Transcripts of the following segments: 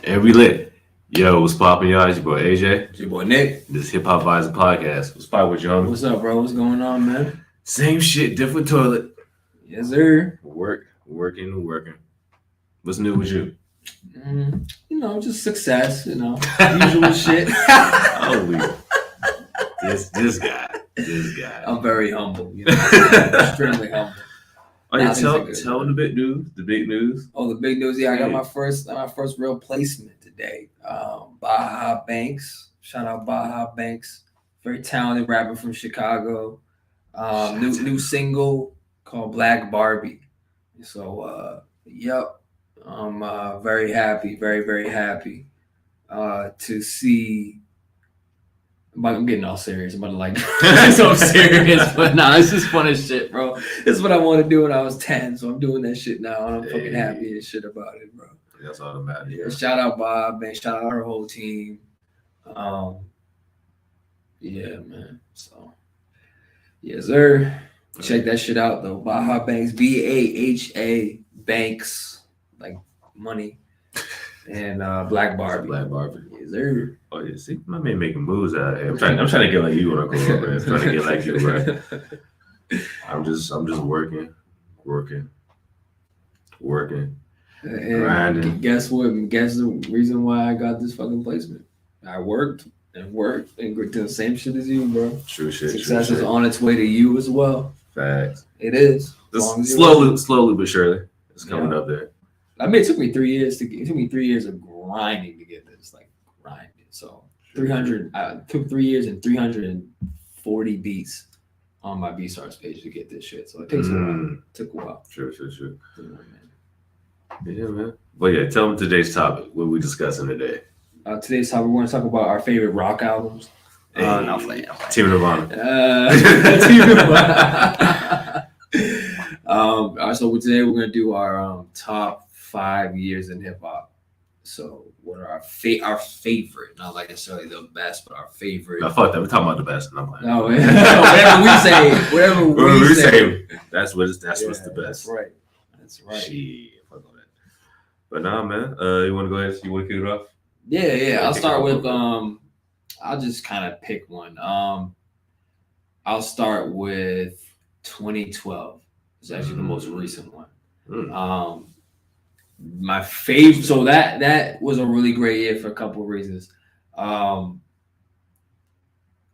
And we lit. Yo, what's poppin', y'all? It's your boy AJ. It's your boy Nick. This Hip Hop Visor podcast. What's poppin' with you, homie? What's up, bro? What's going on, man? Same shit, different toilet. Yes, sir. Working. What's new with you? Just success. Usual shit. Holy, this guy. I'm very humble. Extremely humble. Oh yeah, tell them the big news. Oh, the big news. Yeah, I got my first real placement today. Baja Banks. Shout out Baja Banks. Very talented rapper from Chicago. New single called Black Barbie. So yep. I'm very happy, very happy to see. I'm getting all serious. I'm about to so serious, but nah, it's just fun as shit, bro. This is what I want to do when I was 10, so I'm doing that shit now, and I'm fucking happy as shit about it, bro. That's all that matters. Yeah, shout out Bob, man. Shout out our whole team. Yeah, man. So, yes, sir. Check that shit out though. Baja Banks, BAHA Banks, like money, and Black Barbie. Black Barbie. Yes, sir. Oh yeah, see, my man making moves out here. I'm trying to get like you when I grow up, man. I'm trying to get like you, bro. I'm just working. And grinding. Guess what? Guess the reason why I got this fucking placement. I worked and did the same shit as you, bro. True shit. Success is on its way to you as well. Facts. It is. Slowly but surely, it's coming up there. I mean, it took me 3 years of grinding to get this, like grinding. So 300. Took 3 years and 340 beats on my BStars page to get this shit. So it takes a while. It took a while. Sure. Yeah, man. But yeah, tell them today's topic. What we discussing today? Today's topic, we're going to talk about our favorite rock albums. No, Team Nirvana. So today we're going to do our top 5 years in hip hop. So what are our favorite? Not like necessarily the best, but our favorite. No, fuck that. We're talking about the best. And I'm like, no, whatever we say. That's what's the best. That's right. Shit, fuck all that. But nah, man. You want to go ahead? You want to kick it off? Yeah. I'll start with I'll just kind of pick one. I'll start with 2012. It's actually the most recent one. My favorite. So that was a really great year for a couple of reasons. A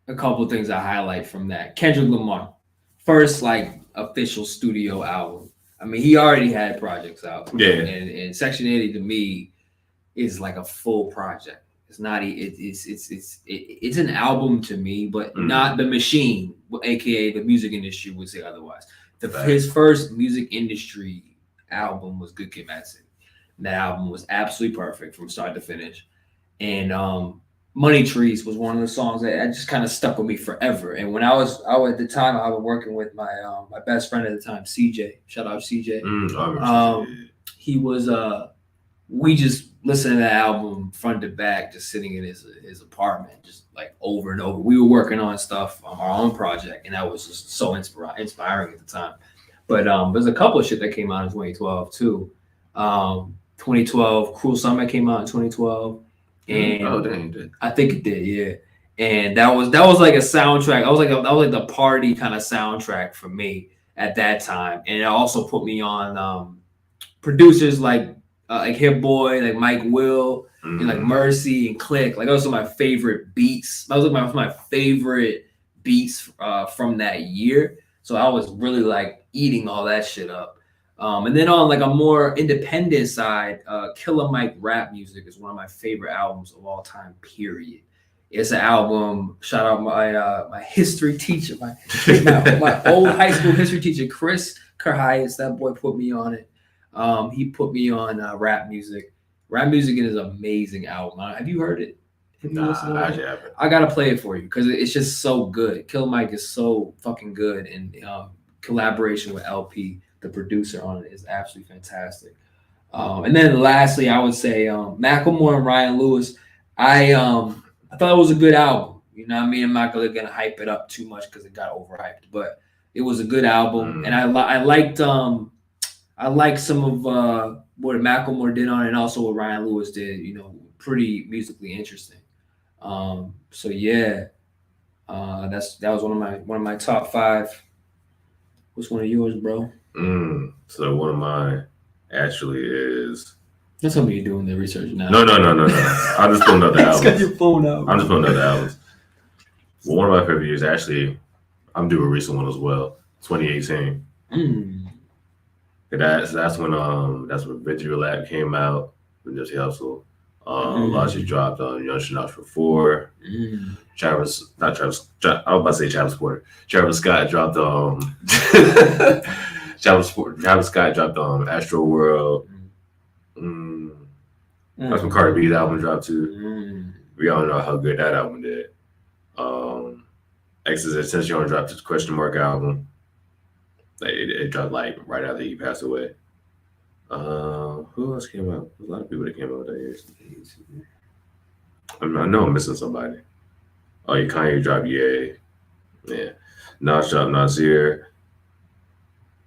couple of things I highlight from that. Kendrick Lamar, first like official studio album. I mean, he already had projects out. Yeah. And Section 80 to me is like a full project. It's not. It's an album to me, but not the machine, aka the music industry would say otherwise. His first music industry album was Good Kid, Mad City. That album was absolutely perfect from start to finish. And Money Trees was one of the songs that just kind of stuck with me forever. And when I was at the time, I was working with my best friend at the time, CJ. Shout out CJ. He was we just listened to that album front to back, just sitting in his apartment, just like over and over. We were working on stuff on our own project, and that was just so inspiring at the time. But there's a couple of shit that came out in 2012 too. 2012, Cruel Summer came out in 2012, and I think it did, yeah. And that was like a soundtrack. That was like the party kind of soundtrack for me at that time, and it also put me on producers like Hit Boy, like Mike Will, and like Mercy and Click. Like those are my favorite beats. That was like my favorite beats from that year. So I was really like eating all that shit up. And then on like a more independent side, Killer Mike Rap Music is one of my favorite albums of all time, period. It's an album, shout out my history teacher, my old high school history teacher, Chris Kerhias. That boy put me on it. He put me on Rap Music. Rap Music is an amazing album. Have you heard it? Nah, I haven't. I gotta play it for you because it's just so good. Killer Mike is so fucking good, and collaboration with LP, the producer on it, is absolutely fantastic. And then lastly, I would say Macklemore and Ryan Lewis. I thought it was a good album. You know what I mean? I'm not gonna hype it up too much because it got overhyped, but it was a good album, and I liked I like some of what Macklemore did on it, and also what Ryan Lewis did. You know, pretty musically interesting. So yeah, that was one of my top 5. What's one of yours, bro? So one of mine actually is. That's something you're doing the research now. No. I'm just pulling up the albums. Got your phone out. I'm just pulling up the albums. Well, one of my favorite years, actually, I'm doing a recent one as well. 2018. That's when Victory Lap came out with Nipsey Hussle. Logic dropped on Young Sinatra for 4. I was about to say Travis Porter. Travis Scott dropped Travis Scott dropped on Astro World. That's when Cardi B's album dropped too. We all know how good that album did. XXXTentacion dropped his Question Mark album. It dropped like right after he passed away. Who else came out? There's a lot of people that came out that year. I know I'm missing somebody. Oh, yeah, Kanye dropped Ye. Yeah. Nas dropped Nasir.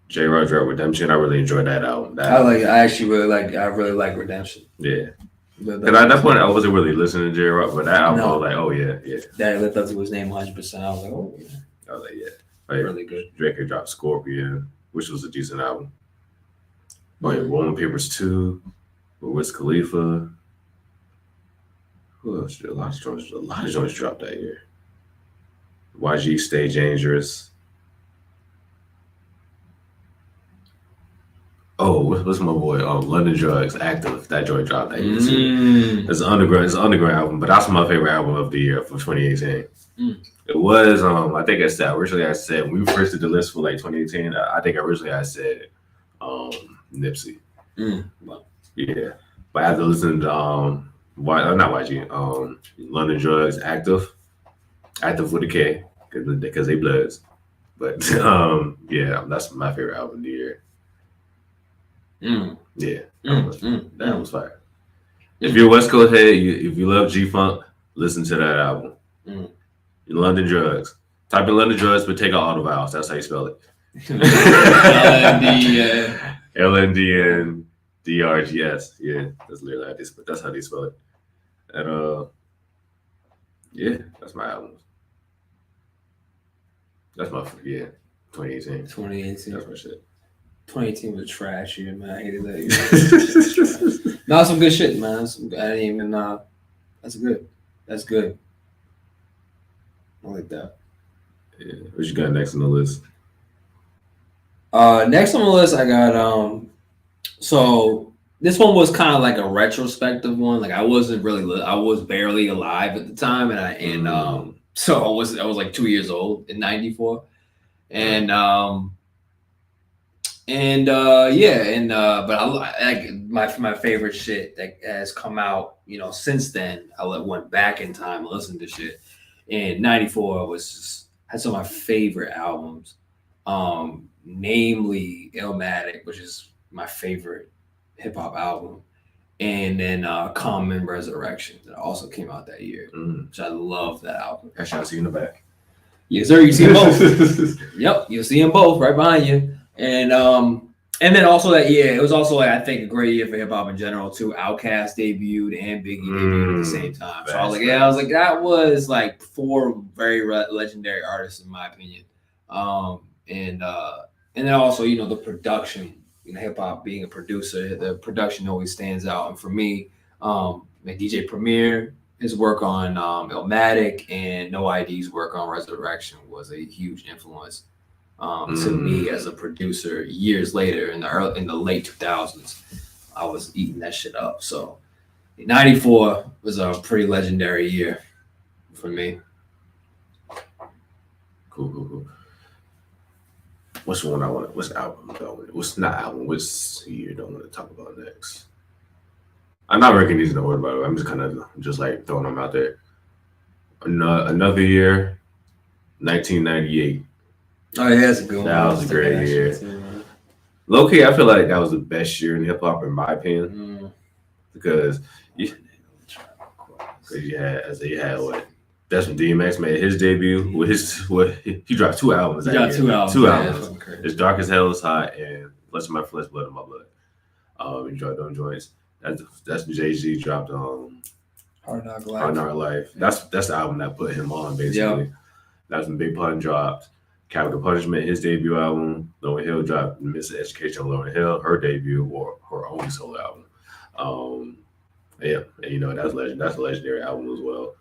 J-Rock dropped Redemption. I really enjoyed that album. I actually really like Redemption. Yeah. Because at that point, I wasn't really listening to J-Rock, but that album, I was like, oh, yeah. That lived up to his name 100%. I was like, oh, yeah. I was like, yeah. Like, really good. Drake had dropped Scorpion, which was a decent album. Oh, yeah, Rolling Papers 2 with Wiz Khalifa. Who else? A lot of joints dropped that year. YG, Stay Dangerous. Oh, what's my boy? London Drugs, Active. That joint dropped that year too. It's an underground album, but that's my favorite album of the year for 2018. It was, I think I said when we first did the list for like 2018, I think originally I said Nipsey. Well, yeah, but after listening to not YG, London Drugs, Active with a K, because they bloods. But yeah, that's my favorite album of the year. Yeah, that was fire. If you're a West Coast head, if you love G-Funk, listen to that album. London Drugs. Type in London Drugs, but take out all the vowels. That's how you spell it. LNDNDRGS. Yeah, that's literally how they spell it. That's how they spell it. And yeah, that's my album. That's my 2018. 2018. That's my shit. 2018 was a trash year, man. I hated that year. No, some good shit, man. I didn't even. That's good. That's good. I like that. Yeah. What you got next on the list? Next on the list, I got so this one was kind of like a retrospective one. Like I was barely alive at the time, so I was like 2 years old in '94, but I like my favorite shit that has come out, since then. I went back in time and listened to shit. And '94 had some of my favorite albums, namely Illmatic, which is my favorite hip hop album, and then Common Resurrection that also came out that year, which I love that album. Actually, I see you in the back. Yes, sir. You see them both. Yep, you'll see them both right behind you. And then also that year, it was also I think a great year for hip hop in general too. Outkast debuted and Biggie debuted at the same time. So I was like, that was like 4 very legendary artists in my opinion. And then also the production, hip hop being a producer, the production always stands out. And for me, DJ Premier, his work on Illmatic and No ID's work on Resurrection was a huge influence. To me as a producer years later in the late 2000s. I was eating that shit up. So 94 was a pretty legendary year for me. Cool. What's the one I want? What's the album? What's not album? What's year do I want to talk about next? I'm not ranking these in order, by the way. I'm just kind of like throwing them out there. Another year, 1998. Oh yeah, that's a good one. That was a great year. Low key, I feel like that was the best year in hip hop, in my opinion, because you had what? That's when DMX made his debut with he dropped 2 albums. He dropped 2 albums. It's Dark as Hell is Hot and Flesh of my flesh, blood of my blood. He dropped them joints. That's Jay-Z dropped Hard Knock Life. Hard Knock Life. That's the album that put him on basically. Yep. That's when Big Pun dropped. Capital Punishment, his debut album. Lauryn Hill dropped Miseducation of Lauryn Hill, her debut or her only solo album. Yeah, and you know that's legend. That's a legendary album as well.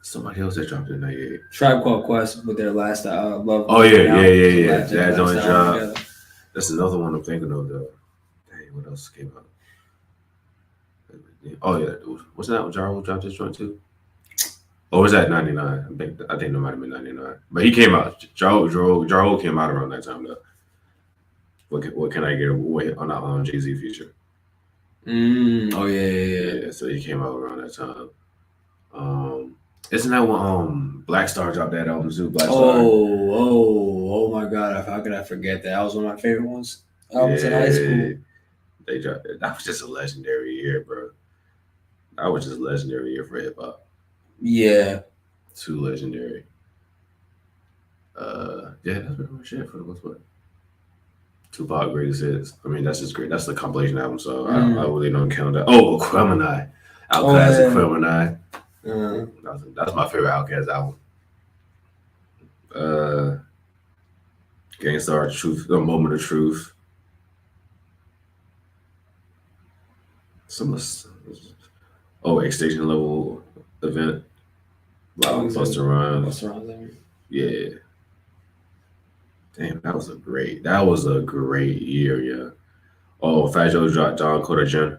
Somebody else that dropped in '98. Tribe Called Quest with their last Love. Oh yeah. That's on job. That's another one I'm thinking of though. Dang, what else came out? Oh yeah, what's that? Ja Rule dropped this joint too. Or was that '99? I think it might have been '99. But he came out. Ja Rule came out around that time though. What can I get away on that Jay-Z feature? Oh yeah. So he came out around that time. Isn't that when Black Star dropped that album too? Black Star. Oh my God! How could I forget that? That was one of my favorite ones. I was in high school. They dropped it. That was just a legendary year, bro. That was just a legendary year for hip hop. Yeah. Too legendary. Yeah, that's pretty much it for the most part. Tupac greatest hits. I mean, that's just great. That's the compilation album, so I really don't count that. Oh, Aquemini. Outkast Aquemini. That's my favorite Outkast album. Gangstar Truth, The Moment of Truth. Extinction Level Event. Busta Rhymes. Yeah. Damn, that was a great year, yeah. Oh, Fat Joe dropped John Cartagena,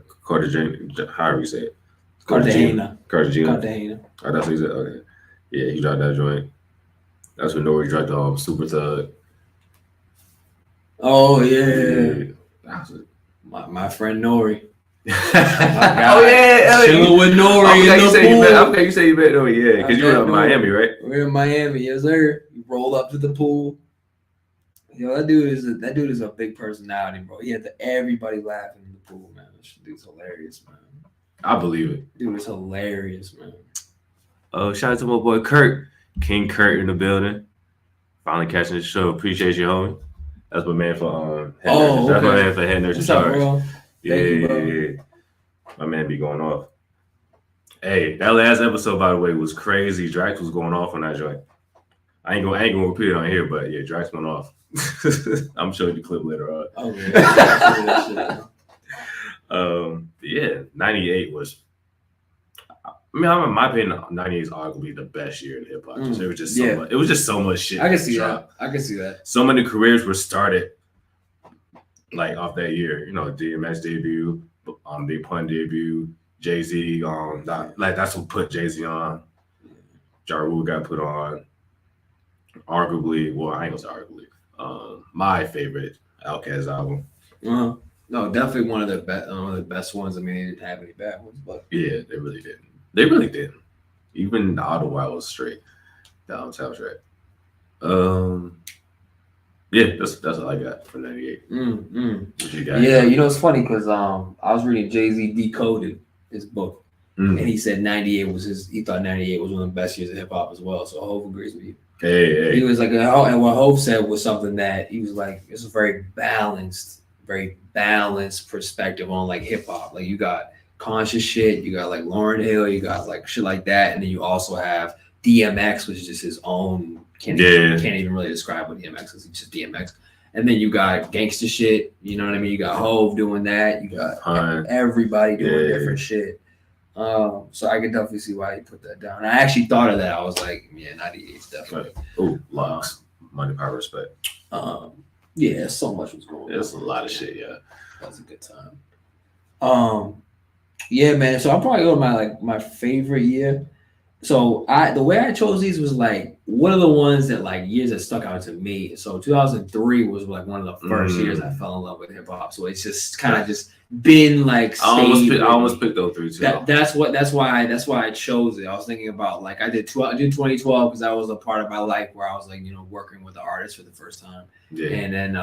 however you say it. Cartagena. Oh, that's what he said. Okay. Yeah, he dropped that joint. That's when Nori dropped Super Thug. Oh yeah. My friend Nori. Chilling with Nori in the pool. Okay, you say you met Nori, yeah, because you were in Miami, right? We're in Miami, yes sir. You roll up to the pool. Yo, that dude is a big personality, bro. He had everybody laughing in the pool, man. This dude's hilarious, man. I believe it. Dude is hilarious, man. Shout out to my boy Kurt, King Kurt in the building. Finally catching the show. Appreciate you, homie. That's my man for That's my man for Head Nurse Charge. Yeah. My man be going off. Hey, that last episode, by the way, was crazy. Drax was going off on that joint. I ain't gonna repeat it on here, but yeah, Drax went off. I'm showing you the clip later on. Oh yeah. 98 was. I mean, in my opinion, 98 is arguably the best year in hip hop. It was just so much. It was just so much shit. I can see that. So many careers were started like off that year. You know, DMX debut, Big Pun debut, Jay-Z that's what put Jay-Z on. Ja Rule got put on. Arguably, well, I ain't gonna say arguably. My favorite Outkast album. No, definitely one of the best ones. I mean, they didn't have any bad ones, but yeah, they really didn't. Even the Ottawa was straight down soundtrack. Yeah, that's all I got for 98. What you got? Yeah, you know it's funny because I was reading Jay-Z Decoded, his book, and he said 98 was he thought 98 was one of the best years of hip hop as well. So Hov agrees with you. Hey. He was like, and what Hov said was something that he was like, it's a very balanced perspective on like hip hop. Like you got conscious shit, you got like Lauryn Hill, you got like shit like that, and then you also have DMX, which is just his own. Can't even really describe what DMX is. It's just DMX. And then you got gangster shit. You know what I mean? You got Hov doing that. You got everybody doing different shit. So I can definitely see why he put that down. I actually thought of that. I was like, yeah, 98 is definitely. Oh, locks, money, power, respect. Yeah, so much was going on. There's a lot of shit. Yeah, that was a good time. Yeah, man. So I'm probably going to my favorite year. So the way I chose these was like one of the ones that like years that stuck out to me. So 2003 was like one of the first years I fell in love with hip hop. So it's just kind of just been like. I almost picked 03 too. That's why I chose it. I was thinking about like I did 2012 because that was a part of my life where I was like working with the artist for the first time. Yeah. And then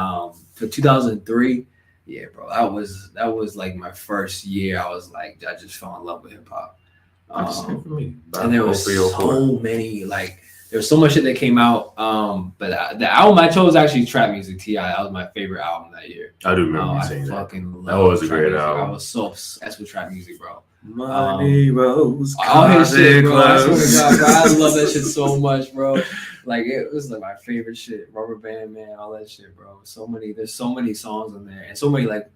for 2003. Yeah, bro, that was like my first year. I was like, I just fell in love with hip hop. And there was so many like There was so much shit that came out. But the album I chose actually Trap Music T.I. That was my favorite album that year. I do remember you saying that. Fucking that was a great music. album. I was so obsessed with Trap Music, bro. Money Rose, all his shit, bro. I swear to God, bro. I love that shit so much, bro. Like it was like my favorite shit. Rubber Band Man, all that shit, bro. There's so many songs in there, and so many like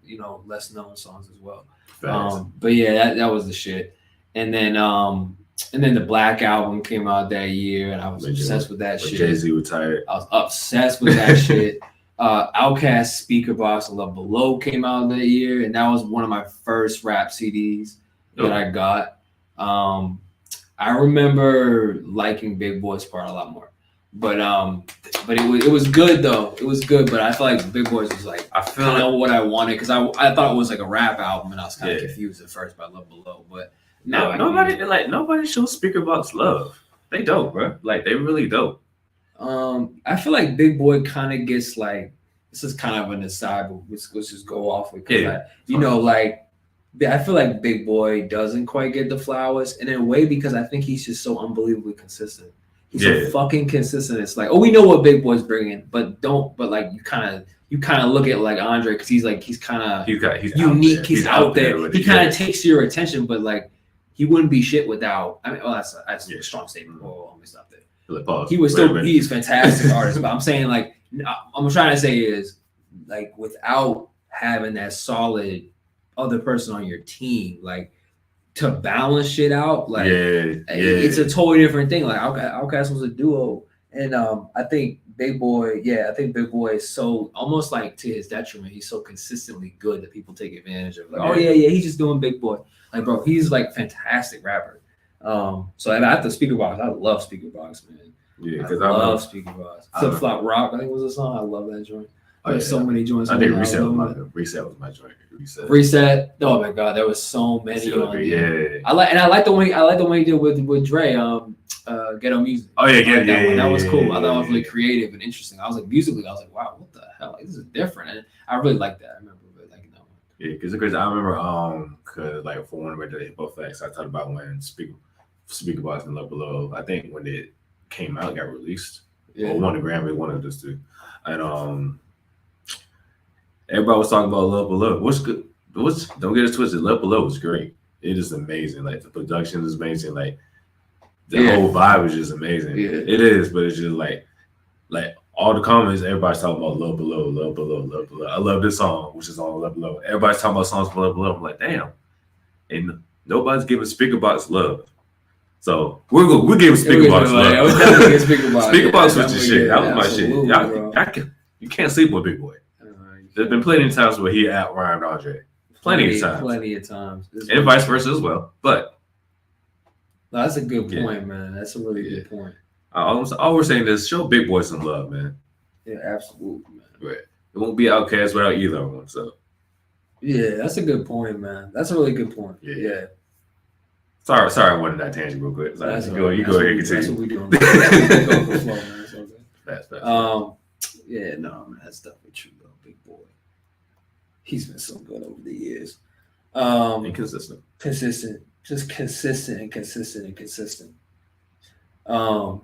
less known songs as well. But yeah, that was the shit. And then the Black album came out that year, and I was obsessed with that shit. Jay-Z retired. I was obsessed with that shit. Outkast Speaker Box and Love Below came out that year, and that was one of my first rap CDs that I got. I remember liking Big Boy's part a lot more, but it was good though. It was good, but I feel like Big Boy's was like I know what I wanted because I thought it was like a rap album, and I was kind of confused at first by Love Below, but nobody shows Speaker Box love. They dope, bro. Like they really dope. I feel like Big Boy kind of gets like this is kind of an aside, but let's just go off with I feel like Big Boy doesn't quite get the flowers, and in a way because I think he's just so unbelievably consistent. He's so fucking consistent. It's like, we know what Big Boy's bringing, but like you kind of look at like Andre because he's kind of unique. He's out there. He kind of takes your attention, but like he wouldn't be shit without. I mean, that's a strong statement. Oh, let me stop there. He's fantastic artist, but I'm saying like I'm trying to say is like without having that solid other person on your team, like to balance shit out, like it's a totally different thing. Like Outkast was a duo, and I think Big Boy is so almost like to his detriment. He's so consistently good that people take advantage of. Like, he's just doing Big Boy. Like, bro, he's like fantastic rapper. So after Speaker Box, I love Speaker Box, man. Yeah, because I love Speaker Box. Flip Flop Rock, I think was a song. I love that joint. There's so many joints. I think Reset was my joint. Reset. Oh my God, there was so many. I like the one he did with Dre. Ghetto Music. Oh yeah, that was cool. I thought it was really creative and interesting. I was like musically, I was like, wow, what the hell? Like, this is different, and I really like that. I remember really liking that one. Yeah, because I remember cause like for one of the hip hop facts, I talked about when Speaker Box and Love Below. I think when it came out, got released. Or won the Grammy, one of those two, and everybody was talking about Love Below. What's good? Don't get it twisted. Love Below was great. It is amazing. Like the production is amazing. Like the whole vibe is just amazing. Yeah. It is, but it's just like all the comments. Everybody's talking about Love Below, Love Below, Love Below. I love this song, which is on Love Below. Everybody's talking about songs for Love Below. I'm like, damn, and nobody's giving Speaker Box love. So we're giving Speaker Box love. Speaker Box was the shit. That was my shit. You can't sleep with Big Boy. There's been plenty of times where he out-rhymed Andre. Plenty of times. And vice versa as well. But that's a good point, man. That's a really good point. All we're saying is show Big Boy some love, man. Yeah, absolutely, man. Right. It won't be Outkast without either of them. So yeah, that's a good point, man. That's a really good point. Yeah. Sorry, I wanted that tangent real quick. Go ahead and continue. That's what we doing. Go with the flow, man. It's okay. Fast. Yeah, no, man, that's definitely true though. Big Boy, he's been so good over the years. Consistent, just consistent. All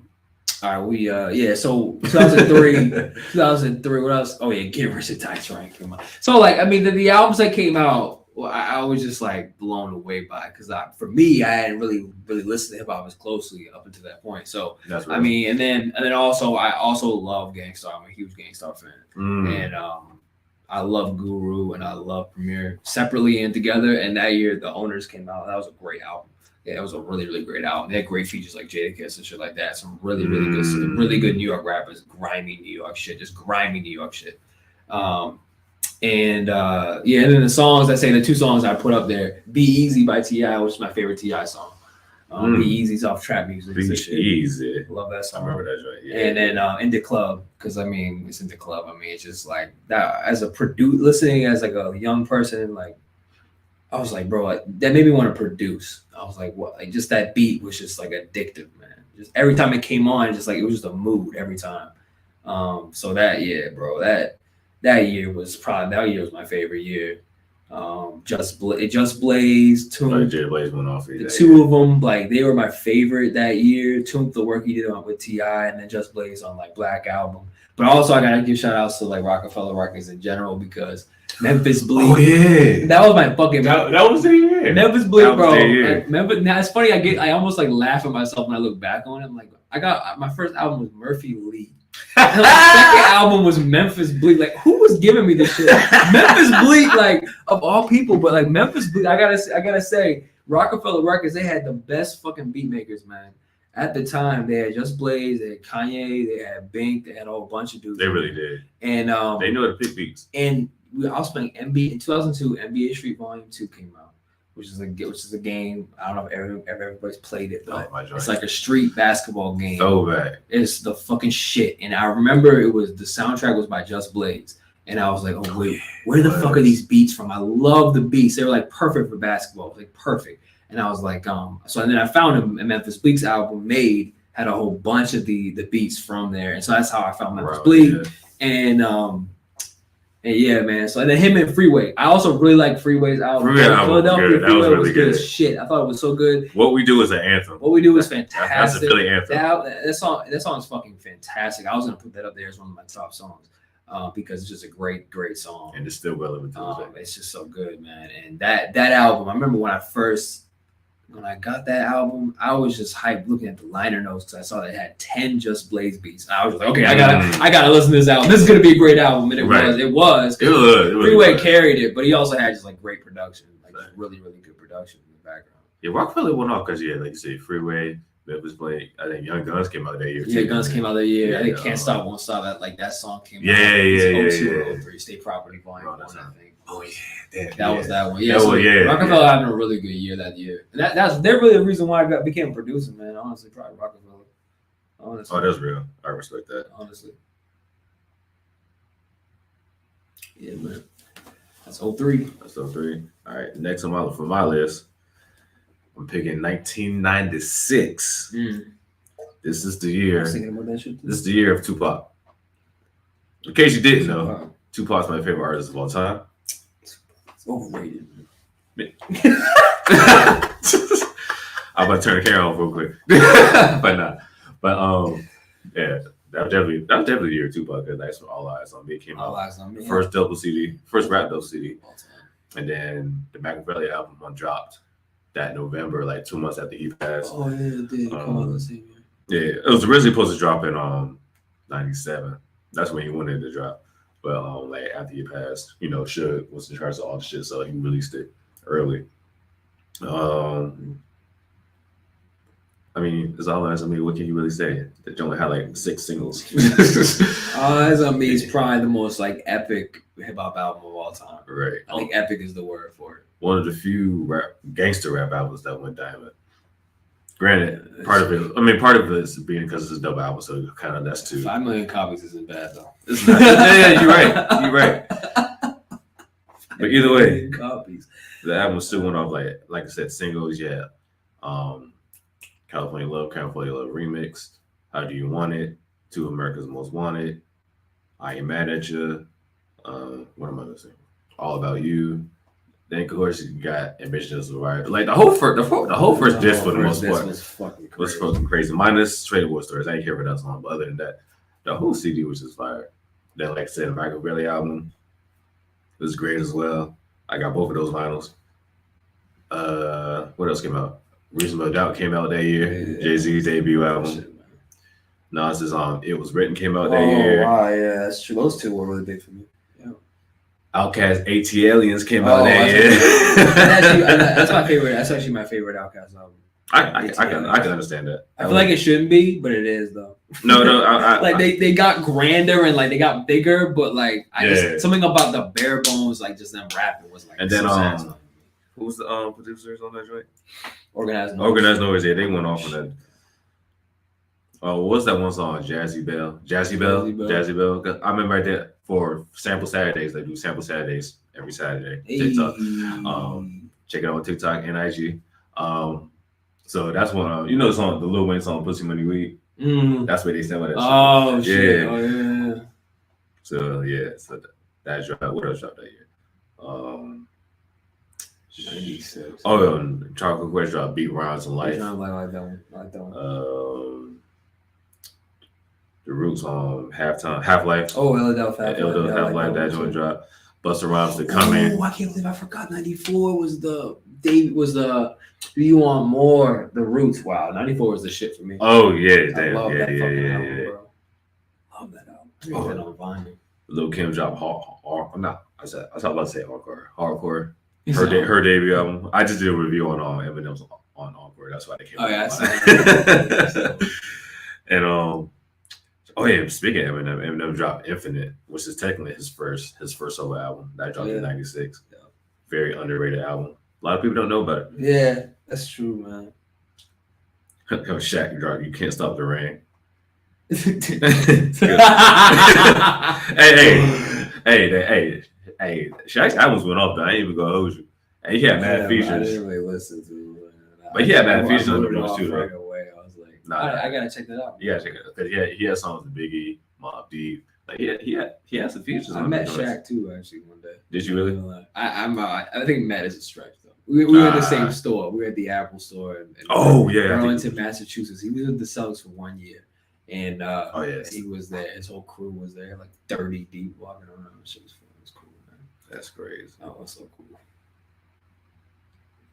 right, so 2003, what else? Oh yeah, Get Rich or Die Trying came out. So like, I mean, the albums that came out, I was just like blown away by it because for me, I hadn't really listened to hip hop as closely up until that point. So I mean, and then also I also love Gang Starr. I'm a huge Gang Starr fan, and I love Guru and I love Premier separately and together. And that year, The Owners came out. That was a great album. Yeah, it was a really great album. They had great features like Jadakiss and shit like that. Some really good New York rappers, grimy New York shit. And then the songs, the two songs I put up there, Be Easy by T.I., which is my favorite T.I. song. Be Easy's off Trap Music. Be Easy. Love that song. I remember that joint. Yeah. And then In the Club, because I mean, it's In the Club. I mean, it's just like that as listening as like a young person, like I was like, bro, like, that made me want to produce. I was like, what? Like just that beat was just like addictive, man. Just every time it came on, just like it was just a mood every time. So that year, bro, that year was my favorite year. Just Blaze, Tune. Jay Blaze went off. The two of them, like they were my favorite that year. Tune, the work he did on with T.I., and then Just Blaze on like Black Album. But also I gotta give shout outs to like Rockefeller Records in general because Memphis Bleak. Oh yeah, that was my fucking. That was the year. Memphis Bleak, bro. Like, Memphis. Now it's funny. I almost like laugh at myself when I look back on it. I'm like, I got my first album was Murphy Lee. And my second album was Memphis Bleak. Like, who was giving me this shit? Memphis Bleak, like of all people, but like Memphis Bleak. I gotta say, Rockefeller Records. They had the best fucking beat makers, man. At the time, they had Just Blaze, they had Kanye, they had Bink, they had a whole bunch of dudes. They really did. And they knew how to pick beats. And I was playing NBA in 2002. NBA Street Volume 2 came out, which is a game. I don't know if everybody's played it, but it's like a street basketball game. Throwback. It's the fucking shit. And I remember the soundtrack was by Just Blaze. And I was like, oh wait, where the fuck are these beats from? I love the beats. They were like perfect for basketball, like perfect. And I was like, so and then I found a Memphis Bleak's album Made had a whole bunch of the beats from there. And so that's how I found Memphis Bleak. Yeah. And yeah, man. So and then him and Freeway. I also really like Freeway's album. Philadelphia Freeway was good as shit. I thought it was so good. What We Do is an anthem. What We Do is fantastic. That's a Philly anthem. That song is fucking fantastic. I was gonna put that up there as one of my top songs. Because it's just a great song. And it's still relevant to it's just so good, man. And that album, I remember when I got that album, I was just hyped looking at the liner notes because I saw they had 10 Just Blaze beats. And I was like, okay, I gotta listen to this album. This is gonna be a great album, and it was. Freeway carried it, but he also had just like great production, like really good production in the background. Yeah, Rockefeller went off because like you say, Freeway, Memphis Bleak. I think Young Guns came out that year. Yeah, Guns came out that year. I think Can't Stop, Won't Stop. That song came out. Yeah. 02, State Property Volume 1, I think. Oh yeah, that was that one. Yeah, Rockefeller having a really good year that year. And they're really the reason why I became a producer, man. Honestly, probably Rockefeller. Honestly. Oh, that's real. I respect that. Honestly. Yeah, man. That's 03. That's 03. All right, next on my list, I'm picking 1996. This is the year. I was thinking about that shit too. This is the year of Tupac. In case you didn't know, Tupac's my favorite artist of all time. It's overrated. I'm about to turn the camera off real quick, but nah. But yeah, that was definitely the year of Tupac because that's when All Eyes on Me came out. All Eyes on Me. First rap double CD, and then the Machiavelli album dropped that November, like 2 months after he passed. Oh yeah, it did. Come on, let's see. Yeah, it was originally supposed to drop in 97. That's when he wanted to drop. But like after he passed, Suge was in charge of all the shit, so he released it early. I mean, it's All Eyes on Me. What can you really say? The joint had like 6 singles. All Eyes on Me is probably the most like epic hip hop album of all time. Right. I think epic is the word for it. One of the few gangster rap albums that went diamond. Granted, part of it is being because it's a double album, so kind of that's too. 5 million copies isn't bad though. It's not. Yeah, you're right. But either way, copies. The album still went off like I said, singles. Yeah, California Love remix. How Do You Want It? 2 America's Most Wanted. I Ain't Mad at You. What am I missing? All About You. Then of course you got Ambitious Right. Like the whole first disc for the most part was fucking crazy. Minus Traded War Stories. I ain't care for that song, but other than that, the whole CD was just fire. Then like I said, the Machiavelli album was great as well. I got both of those vinyls. What else came out? Reasonable Doubt came out that year. Yeah. Jay-Z's debut album. Nas's It Was Written came out that year. Oh wow, yeah, that's true. Those two were really big for me. Outkast ATLiens came out that year. That's my favorite. That's actually my favorite Outkast album. I can understand that. I feel like it shouldn't be, but it is though. No. Like they got grander and like they got bigger, but like just something about the bare bones, like just them rapping was like. And then who was the producers on that joint? Organized Noise. Yeah, they went off on that. Oh, what was that one song? Jazzy Bell. Cause I remember right there for Sample Saturdays. They do Sample Saturdays every Saturday. TikTok. Check it out on TikTok and IG. So that's one. The song, the Lil Wayne song, "Pussy Money Weed." That's where they said that. Oh shit! Oh yeah. So that dropped. What else dropped that year? 96. Oh, Chocolate Quest dropped Beat Rhymes and Life. I like that one. The Roots on Half-Life. Oh, Philadelphia. Half-Life, that joint drop. Busta Rhymes The Coming. Oh, I can't believe I forgot 94 was the Do You Want More? The Roots. Wow, 94 was the shit for me. Oh yeah, I love that fucking album, bro. Love that album. That on vinyl. Lil Kim dropped I was about to say hardcore. Her debut album. I just did a review on Eminem's on Encore. That's why they came. Oh yeah. And speaking of Eminem dropped Infinite, which is technically his first solo album. That dropped in '96. Yeah. Very underrated album. A lot of people don't know about it. Yeah, that's true, man. Shaq dropped You Can't Stop the Rain. Hey, Shaq's albums went off though. I ain't even gonna hold you. And he had mad features. I didn't really listen to it. But he had mad features on the books too. Right away. I was like, I gotta check that out. You gotta check it out. Because he had songs with Biggie, Mobb Deep. Like he had some features. I met Shaq too actually one day. Did you really? I think Matt is a stretch though. We were at the same store. We were at the Apple store in Burlington, Massachusetts. He was with the Celtics for 1 year. And he was there. His whole crew was there, like 30 deep, walking around. Shit was fun. It was cool, man. That's crazy. That was so cool.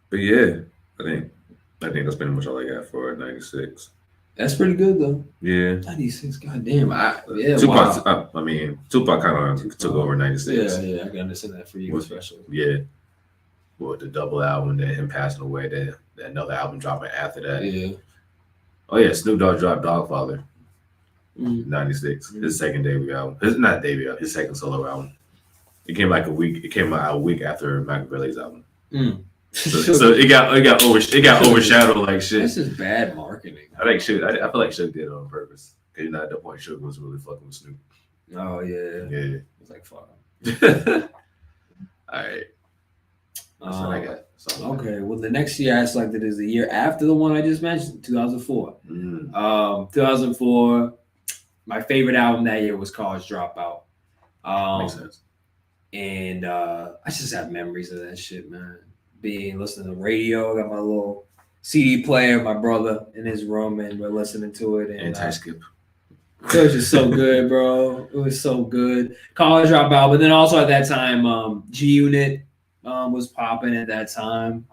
But yeah, I think that's pretty much all I got for 96. That's pretty good though. Yeah. 96, goddamn. Tupac, Tupac kind of took over 96. Yeah, I can understand that for you especially. Yeah. Well, the double album, then him passing away, then another album dropping after that. Yeah. Oh yeah, Snoop Dogg dropped Dogfather. 96. His second debut album. His second solo album. It came out a week after Machiavelli's album. So it got overshadowed like shit. This is bad marketing. I feel like Suge did it on purpose. Because at that point Suge was really fucking with Snoop. Oh yeah. Yeah. It's like fuck him. All right. That's what I got. Okay, well, the next year I selected is the year after the one I just mentioned, 2004. 2004, my favorite album that year was College Dropout. Makes sense. And I just have memories of that shit, man. Listening to the radio, got my little CD player, my brother in his room, and we're listening to it. And Anti-skip. It was just so good, bro. It was so good. College Dropout, but then also at that time, G-Unit was popping at that time,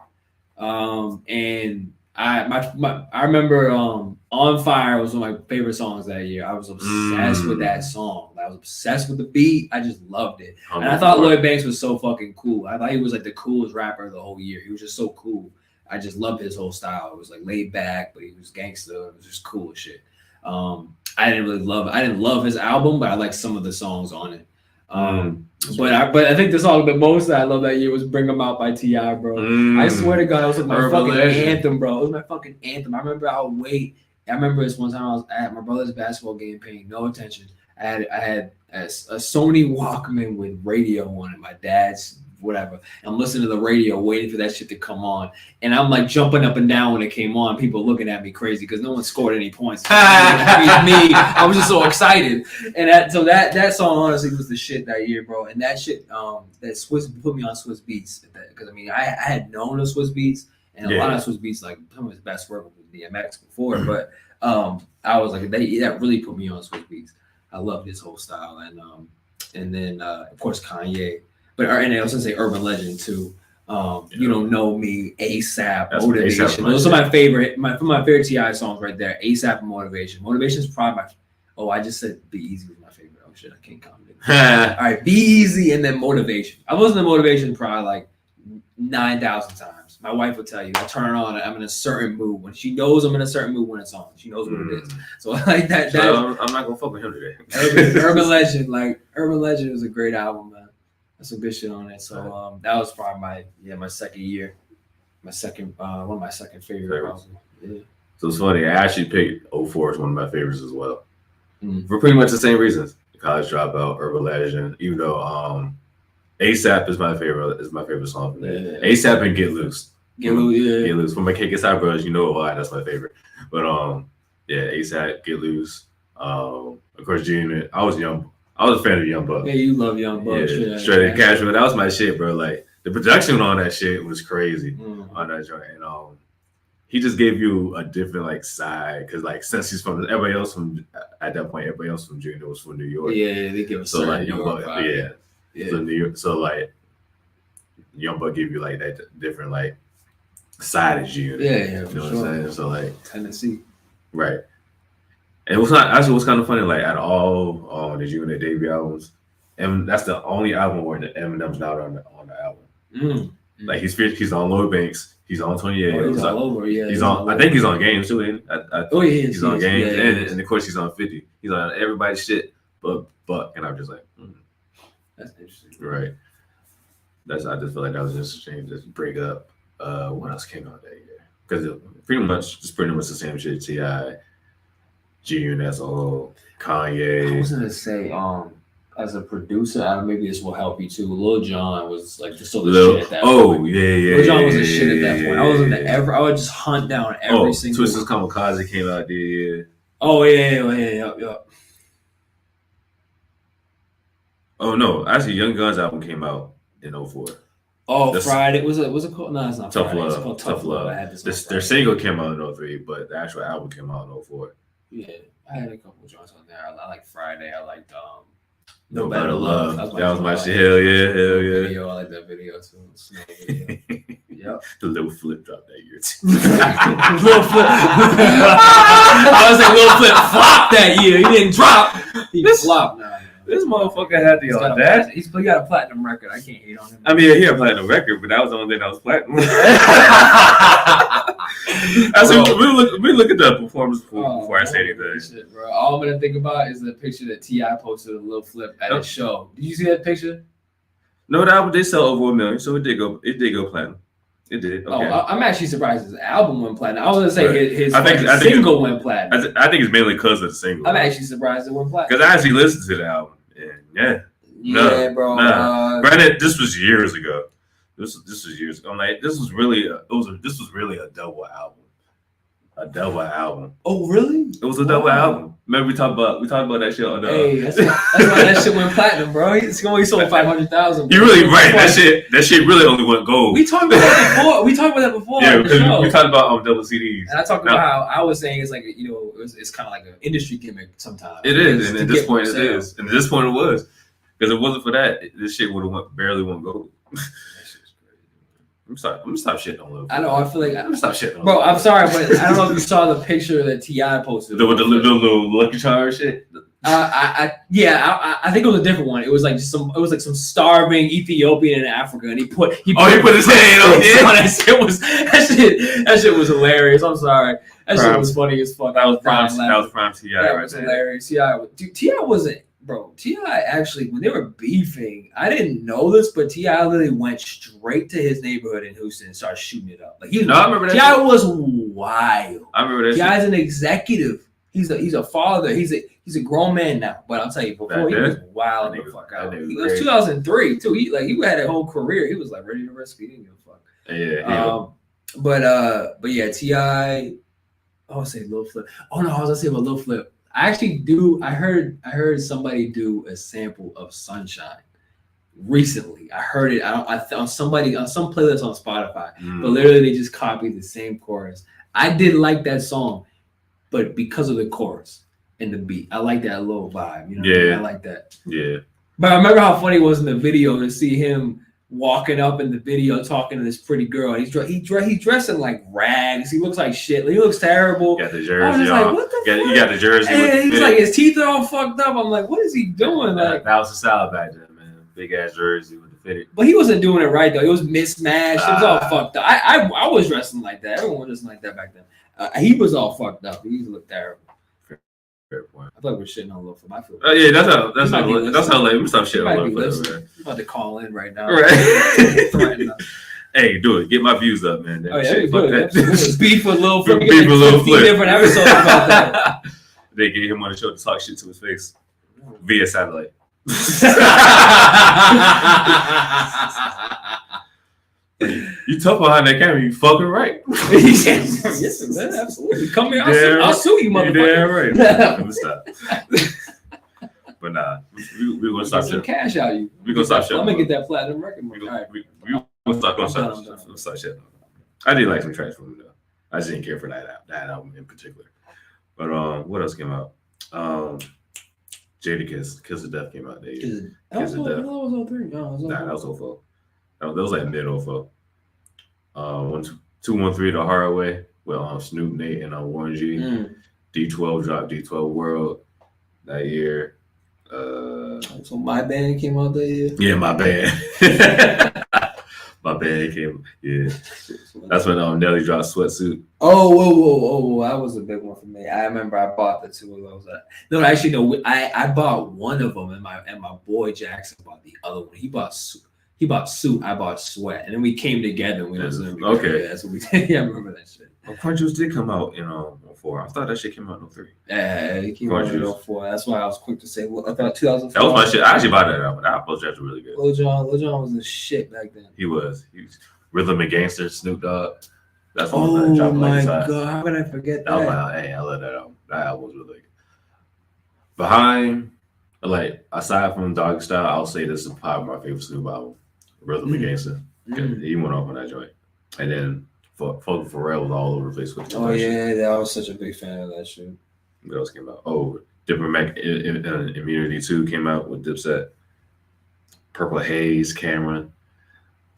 and I remember On Fire was one of my favorite songs that year. I was obsessed with that song. I was obsessed with the beat. I just loved it, and I thought Lloyd Banks was so fucking cool. I thought he was like the coolest rapper of the whole year. He was just so cool. I just loved his whole style. It was like laid back, but he was gangster. It was just cool as shit. I didn't love his album, but I liked some of the songs on it. But I think the song the most that I love that year was "Bring 'Em Out" by T.I., bro. I swear to God, it was like my fucking anthem, bro. It was my fucking anthem. I remember I remember this one time I was at my brother's basketball game, paying no attention. I had a Sony Walkman with radio on it, my dad's whatever. I'm listening to the radio, waiting for that shit to come on, and I'm like jumping up and down when it came on. People looking at me crazy because no one scored any points. Me, I was just so excited, and that song honestly was the shit that year, bro. And that shit, that Swiss put me on Swiss Beats because I mean I had known of Swiss Beats, and a lot of Swiss Beats, like some of his best work was DMX before, but I was like that really put me on Swiss Beats. I loved his whole style, and then of course Kanye. But and I was gonna say Urban Legend too. You Don't Know Me, ASAP, that's Motivation. A$AP those are my favorite T.I. songs right there. ASAP and Motivation. Motivation is probably I just said Be Easy was my favorite. Oh shit, I can't comment it. All right, Be Easy and then Motivation. I listened to Motivation probably like 9,000 times. My wife will tell you, I turn it on and I'm in a certain mood. When she knows I'm in a certain mood when it's on. She knows what it is. So like that. So I'm not gonna fuck with him today. Urban Legend was a great album, man. Some good shit on it. So that was probably my second year. One of my second favorite albums. Yeah. So it's funny, I actually picked 04 as one of my favorites as well. For pretty much the same reasons. College Dropout, Urban Legend, even though ASAP is my favorite song from there. Yeah. ASAP and Get Loose. Get Loose. For my KSI brothers, you know why that's my favorite. But ASAP, Get Loose. Of course, G-Unit. I was a fan of Young Buck. Yeah, you love Young Buck. Yeah, Straight and Casual. That was my shit, bro. Like The production on that shit was crazy on that joint, and he just gave you a different like side because like since he's from everybody else from at that point, everybody else from Junior was from New York. Yeah, they give us so like Young Buck, so New York, so like Young Buck give you like that different like side of Junior. Yeah, you know what I'm saying? So like Tennessee, right. And what's kind of funny, like out of all the Junior debut albums, and that's the only album where Eminem's not on the album. Like he's on Lloyd Banks. He's on 28. Oh, he's all over, yeah. He's on. I think he's on Games too. He is. He's on Games, and of course he's on 50. He's on everybody's shit, but and I'm just like, that's interesting, right? I just feel like that was just a shame to break up. What else came out that year? Because pretty much the same shit. T.I., Junior, that's all. Kanye. I was gonna say, as a producer, maybe this will help you too. Lil Jon was like just so the shit at that point. Oh yeah. Lil Jon was the shit at that point. I would just hunt down every single. Twisted Kamikaze came out there. Yeah. Oh yeah. Oh no, actually, Young Gun's album came out in 2004. Oh, Friday was it called? No, it's not Tough Friday. Love. It's called Tough Love. I had their single came out in 2003, but the actual album came out in 2004. Yeah, I had a couple joints on there. I like Friday. I liked No Better Love. That was my shit. Hell yeah. Video. I like that video too. Video. Yep. The Lil Flip dropped that year too. Lil Flip. I was like, Lil Flip flopped that year. He didn't drop. He flopped. No. This motherfucker had the audacity. He got a platinum record. I can't hate on him. I mean, he had a platinum record, but that was the only thing that was platinum. We look at the performance before I say anything. Shit, bro. All I'm gonna think about is the picture that T.I. posted of Lil Flip at his show. Did you see that picture? No, the album did sell over 1 million, so it did go platinum. It did. Okay. Oh, I'm actually surprised his album went platinum. I was gonna say his single went platinum. I think it's mainly because of the single. I'm actually surprised it went platinum. Because I actually listened to the album. Bro. Granted, this was years ago. This was years ago. I'm like, this was really a double album. A double album. Oh, really? It was a double album. Remember we talked about that shit on the. Hey, that's why that shit went platinum, bro. It's only sold 500,000. You really right? That shit really only went gold. We talked about that before. Yeah, because we talked about double CDs. And I talked about how I was saying it's like it's kind of like an industry gimmick sometimes. It is, and at this point it is, and at this point it was, because if it wasn't for that, this shit would have barely went gold. I'm sorry. I'm gonna stop shitting on Lil. I know. I feel like I'm gonna stop shitting on bro. I'm sorry, but I don't know if you saw the picture that T.I. posted. With the little Lucky Charm shit. I think it was a different one. It was like some starving Ethiopian in Africa, and he put his hand on it. That shit was hilarious. I'm sorry. That shit was funny as fuck. That was prime T.I. That was hilarious. T.I. wasn't. Bro, T.I. actually, when they were beefing, I didn't know this, but T.I. literally went straight to his neighborhood in Houston and started shooting it up. Like I remember that. T.I. was wild. I remember that. T.I.'s an executive. He's a father. He's a grown man now. But I'll tell you, before he was wild the fuck out. He was 2003 too. He had a whole career. He was like ready to risk. He didn't give a fuck. Yeah. But yeah, T.I. I would say Lil Flip. Oh no, I was gonna say about Lil Flip. I actually do. I heard somebody do a sample of Sunshine recently. I heard it. On some playlist on Spotify, but literally they just copied the same chorus. I did like that song, but because of the chorus and the beat, I like that little vibe. You know, what I mean? I like that. Yeah. But I remember how funny it was in the video to see him walking up in the video talking to this pretty girl. He's dressing like rags. He looks like shit. He looks terrible. Got the jersey on. What the fuck? You got the jersey. And he's like, his teeth are all fucked up. I'm like, what is he doing? Like, that was the style back then, man. Big ass jersey with the fitted. But he wasn't doing it right though. It was mismatched. It was all fucked up. I was dressing like that. Everyone was dressing like that back then. He was all fucked up. He looked terrible. Point. I thought we were shitting on Lil Flip. I feel yeah, that's how like we stop shitting on Lil Flip, man. You're about to call in right now. Right. Hey, do it. Get my views up, man. Oh, yeah, fuck that. Beef with Lil Flip. Beef with Lil Flip. Different episodes about that. They get him on the show to talk shit to his face via satellite. You tough behind that camera, you fucking right. Yes, man, absolutely. Come here, I'll sue you, motherfucker. Yeah, right. Let me stop. But nah, we're gonna stop shit. Cash out you. We're gonna stop shit. I'm gonna get that platinum record. I'm stuck on such shit. I did like some tracks from him though. I just didn't care for that album in particular. But what else came out? Jadakiss, Kiss of Death came out that year. Kiss of Death. That was 03. No, that was 04. That was like mid 04. 213 The Hard Way with Snoop, Nate, and Warren G. D12 dropped D12 World that year. So My Band came out that year? Yeah, My Band. My Band came. Yeah. That's when Nelly dropped Sweatsuit. Oh, whoa. That was a big one for me. I remember I bought the two of those. No, actually, no. I bought one of them, and my boy Jackson bought the other one. He bought Suit, I bought Sweat, and then we came together. And we listened. Okay, yeah, that's what we did. Yeah, I remember that shit. Crunch Juice did come out in 04. I thought that shit came out in 03. Yeah, it came out in 04. That's why I was quick to say. Well, I thought 2004. That was my shit. I actually bought that album. That album was actually really good. Lil Jon was the shit back then. He was Rhythm and Gangster, Snoop Dogg. That's one that my god! How could I forget that? I love that album. That album was really good. Behind, like aside from Doggy Style, I'll say this is probably my favorite Snoop album. Rhythm and Gangster. He went off on that joint, and then Funk Pharrell was all over the place with. Oh yeah, I was such a big fan of that shit. What else came out? Oh, Dipper Mac Immunity 2 came out with Dipset. Purple Haze, Cameron.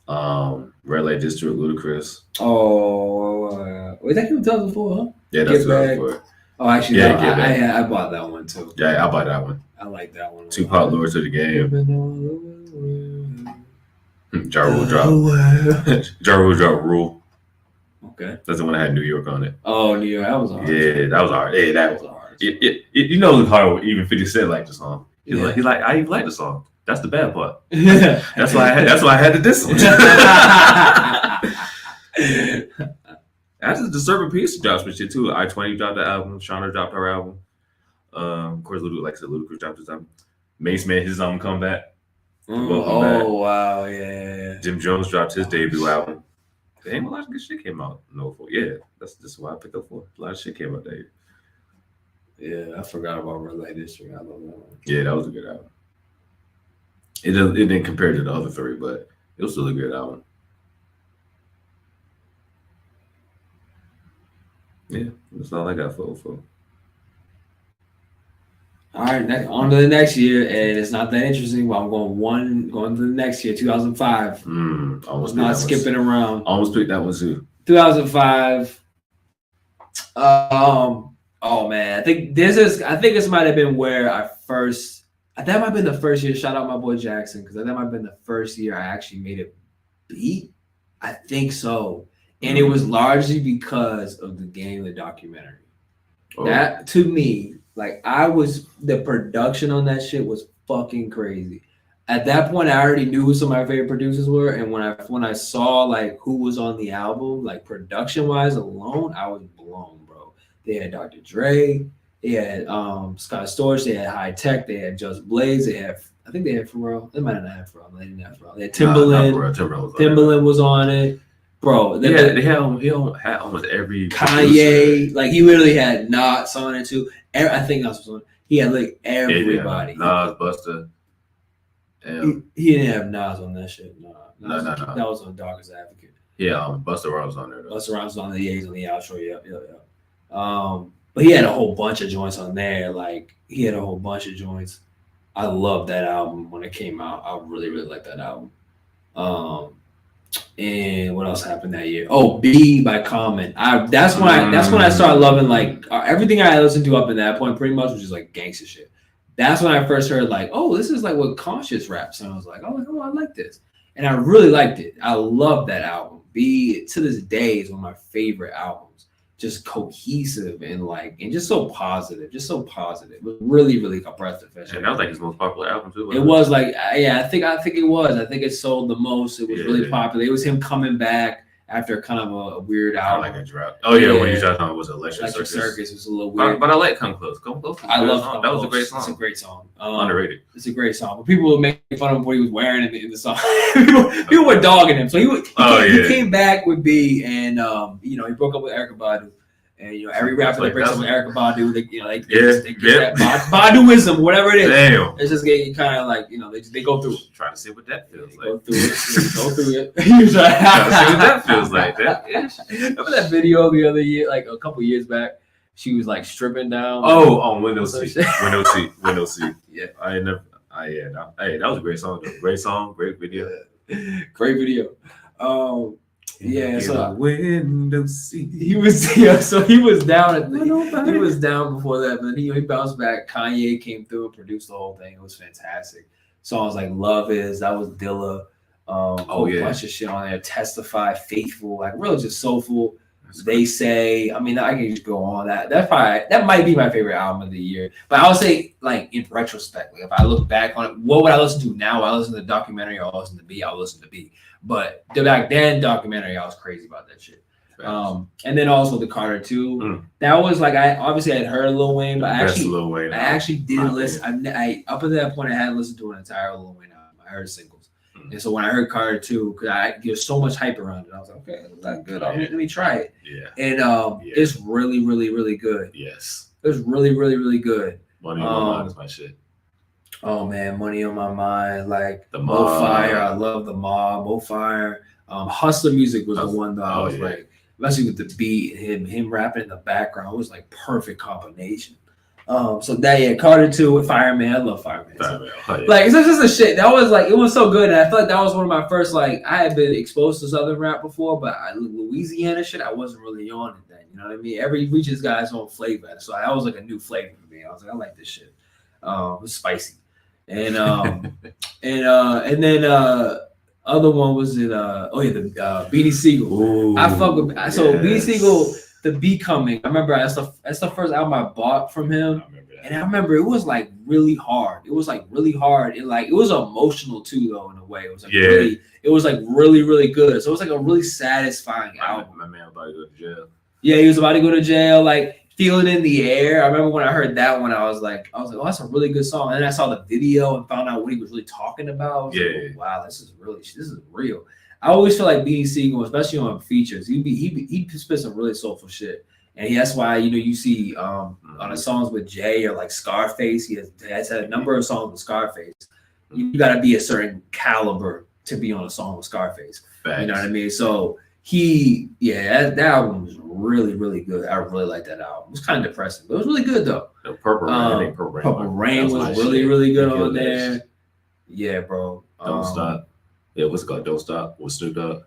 Red Light District, Ludacris. Oh, wait, that came in 2004, huh? Yeah, that's 2004. Oh, actually, yeah, I bought that one too. Yeah, I bought that one. I like that one. Tupac, Lord to the Game. Ja Rule dropped Rule. Okay. That's the one that had New York on it. Oh, New York. That was hard. Yeah, that was hard. Yeah, that was hard. You know, it was hard. Even 50 Cent liked the song. He's like, I even like the song. That's the bad part. That's why I had to diss him. That's a disturbing piece to drop some shit too. I-20 dropped the album. Shauna dropped her album. Of course, Ludacris dropped his album. Mace made his album comeback. Wow, yeah. Jim Jones dropped his debut album. Damn, a lot of good shit came out. Yeah, that's why I picked up for. A lot of shit came out that year. Yeah, I forgot about Red Light District. I love that one. Yeah, that was a good album. It didn't compare to the other three, but it was still a good album. Yeah, that's all I got for. All right, on to the next year, and it's not that interesting, but I'm going to the next year, 2005. Almost not skipping around. Almost picked that one too. 2005. Oh man, I think this might have been where that might have been the first year. Shout out my boy Jackson, because that might have been the first year I actually made a beat. I think so, and it was largely because of the Game, the documentary. That to me. Like the production on that shit was fucking crazy. At that point, I already knew who some of my favorite producers were, and when I saw like who was on the album, like production wise alone, I was blown, bro. They had Dr. Dre, they had Scott Storch, they had High Tech, they had Just Blaze, I think they had Pharrell. They might not have Pharrell. They didn't have Pharrell. They had Timbaland. Timbaland was on it. Bro, he had almost every Kanye, like he literally had Nas on it too. I think Nas was on it. He had like everybody. Nas, Busta. He didn't have Nas on that shit. No. That was on Darkest Advocate. Yeah, Busta Rhymes on there. Busta Rhymes on the Ye's on the outro. Yeah. But he had a whole bunch of joints on there. Like he had a whole bunch of joints. I loved that album when it came out. I really, really liked that album. And what else happened that year? Oh, B by Common. That's when I started loving like everything I listened to up in that point, pretty much was just like gangster shit. That's when I first heard like, oh, this is like what Conscious raps, and I was like, oh, I like this, and I really liked it. I love that album. B to this day is one of my favorite albums. Just cohesive and just so positive. It was really, really a breath of fresh air. And that was like his most popular album too. It was like, I think it was. I think it sold the most. It was really popular. It was him coming back after kind of a weird album. I like a drop. Oh yeah, when you talking about was Electric Circus was a little weird. But I like Come Close. Come Close. I love Come Close. That was a great song. It's a great song. Underrated. It's a great song. But people were making fun of him what he was wearing in the song. people were dogging him. So he came back with B, and he broke up with Erykah Badu. And every rapper that breaks up with Erykah Badu, they get that Baduism, whatever it is. Damn. It's just getting kind of they go through it. Trying to see what that feels like. Go through it. Trying to see what that feels like. Remember that video the other year, like a couple years back? She was like stripping down. Oh, on Windows seat. Windows seat. Yeah. That was a great song. Though. Great song. Great video. Great video. Yeah, so window seat. He was down. He was down before that, but he bounced back. Kanye came through and produced the whole thing. It was fantastic. Songs like "Love Is," that was Dilla. A bunch of shit on there. "Testify," "Faithful," like really just soulful. They Say. I mean, I can just go on that. That might be my favorite album of the year. But I would say, like in retrospect, like if I look back on it, what would I listen to now? I listen to the documentary, or I listen to B. I'll listen to B. But the back then documentary, I was crazy about that shit. And then also the Carter 2. That was like I had heard Lil Wayne, but I actually didn't listen. I up until that point I hadn't listened to an entire Lil Wayne album. I heard singles. And so when I heard Carter 2, because there's so much hype around it, I was like, okay, that's good. Let me try it. Yeah. And it's really, really, really good. Yes. It's really, really, really good. Money on My Mind is my shit. Oh man, Money on My Mind, like the Mo Fire. I love the Mob, Mo Fire. Hustler Music was the one that I was like, especially with the beat, him rapping in the background, it was like perfect combination. So that Carter 2 with Fireman. I love Fireman. Like it's just a shit. That was like it was so good. And I feel like that was one of my first I had been exposed to Southern rap before, but Louisiana shit I wasn't really on it then. You know what I mean? Every region's got its own flavor. So that was like a new flavor for me. I was like, I like this shit. It was spicy. And and then other one was the Beanie Siegel. Ooh, I fuck with Beanie Siegel. The Becoming. I remember that's the first album I bought from him. I remember it was like really hard. It was like really hard. And like it was emotional too though in a way. It was like really, really good. So it was like a really satisfying album. My man about to go to jail. Yeah, he was about to go to jail, like Feel It in the Air. I remember when I heard that one, I was like, oh, that's a really good song. And then I saw the video and found out what he was really talking about. Like, wow, this is real. I always feel like Beanie Siegel, especially on features, he spit some really soulful shit, and that's why you see on the songs with Jay or like Scarface, he has had a number of songs with Scarface. You got to be a certain caliber to be on a song with Scarface. Facts. You know what I mean? So that album was really, really good. I really liked that album. It was kind of depressing, but it was really good though. Purple Rain was really, really good on there. Yeah, bro. Don't Stop. Yeah, what's it called? Don't Stop with Snoop Dogg.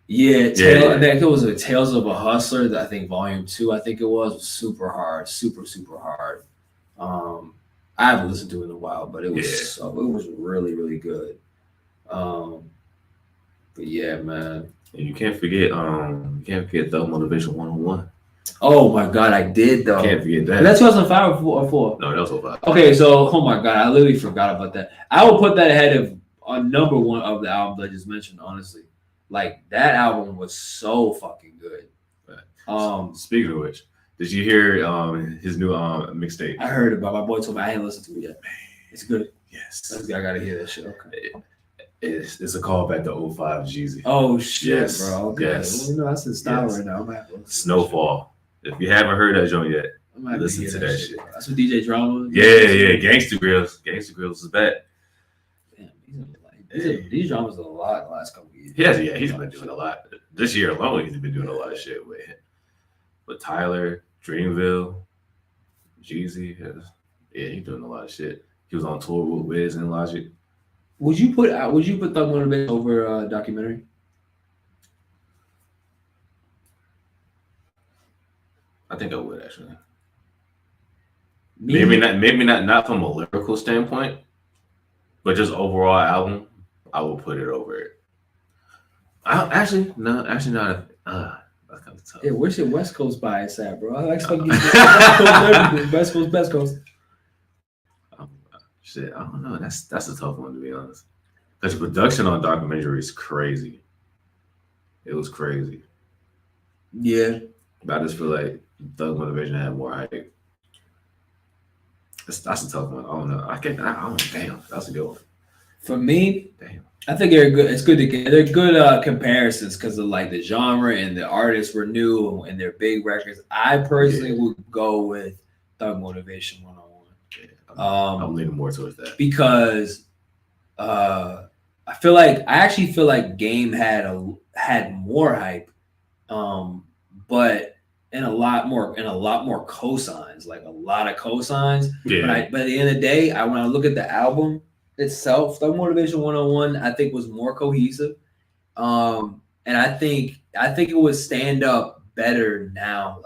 I think it was a Tales of a Hustler. That I think Volume 2. I think it was super hard, super hard. I haven't listened to it in a while, but it was really, really good. But yeah, man. And you can't forget Thug Motivation 101. Oh my God, I did though. Can't forget that. That's 2005 or 4? No, that was 2005. Okay, so oh my God, I literally forgot about that. I would put that ahead of number one of the albums I just mentioned, honestly. Like that album was so fucking good. Speaking of which, did you hear his new mixtape? I heard about my boy told me I ain't listened to it yet. It's good. Yes. I gotta hear that shit. Okay. It's a callback to 05 Jeezy. Oh shit, yes, bro. Okay. Yes. Well, that's his style right now. Snowfall. If you haven't heard that joint yet, listen to that shit. That's what DJ Drama. Yeah. Gangsta Grills is back. These dramas are a lot in the last couple of years. He's been doing a lot. This year alone, he's been doing a lot of shit with Tyler, Dreamville, Jeezy. He's doing a lot of shit. He was on tour with Wiz and Logic. Would you put Thug Motivation over documentary? I think I would actually. Maybe not from a lyrical standpoint, but just overall album. I will put it over it. Not. That's kind of tough. Yeah, where's your West Coast bias at, bro? I expect you West Coast. Shit, I don't know. That's a tough one to be honest. Because production on documentary is crazy. It was crazy. Yeah. But I just feel like Thug Motivation had more hype. That's a tough one. I don't know. Damn, that's a good one. For me, damn. I think they're good. It's good to get. They're good comparisons because of like the genre and the artists were new and they're big records. I personally would go with Thug Motivation 101. Yeah, I'm leaning more towards that because I actually feel like Game had more hype, but and a lot more cosigns, like a lot of cosigns. Yeah. But at the end of the day, when I look at the album itself, Thug Motivation 101, I think was more cohesive. And I think it would stand up better now.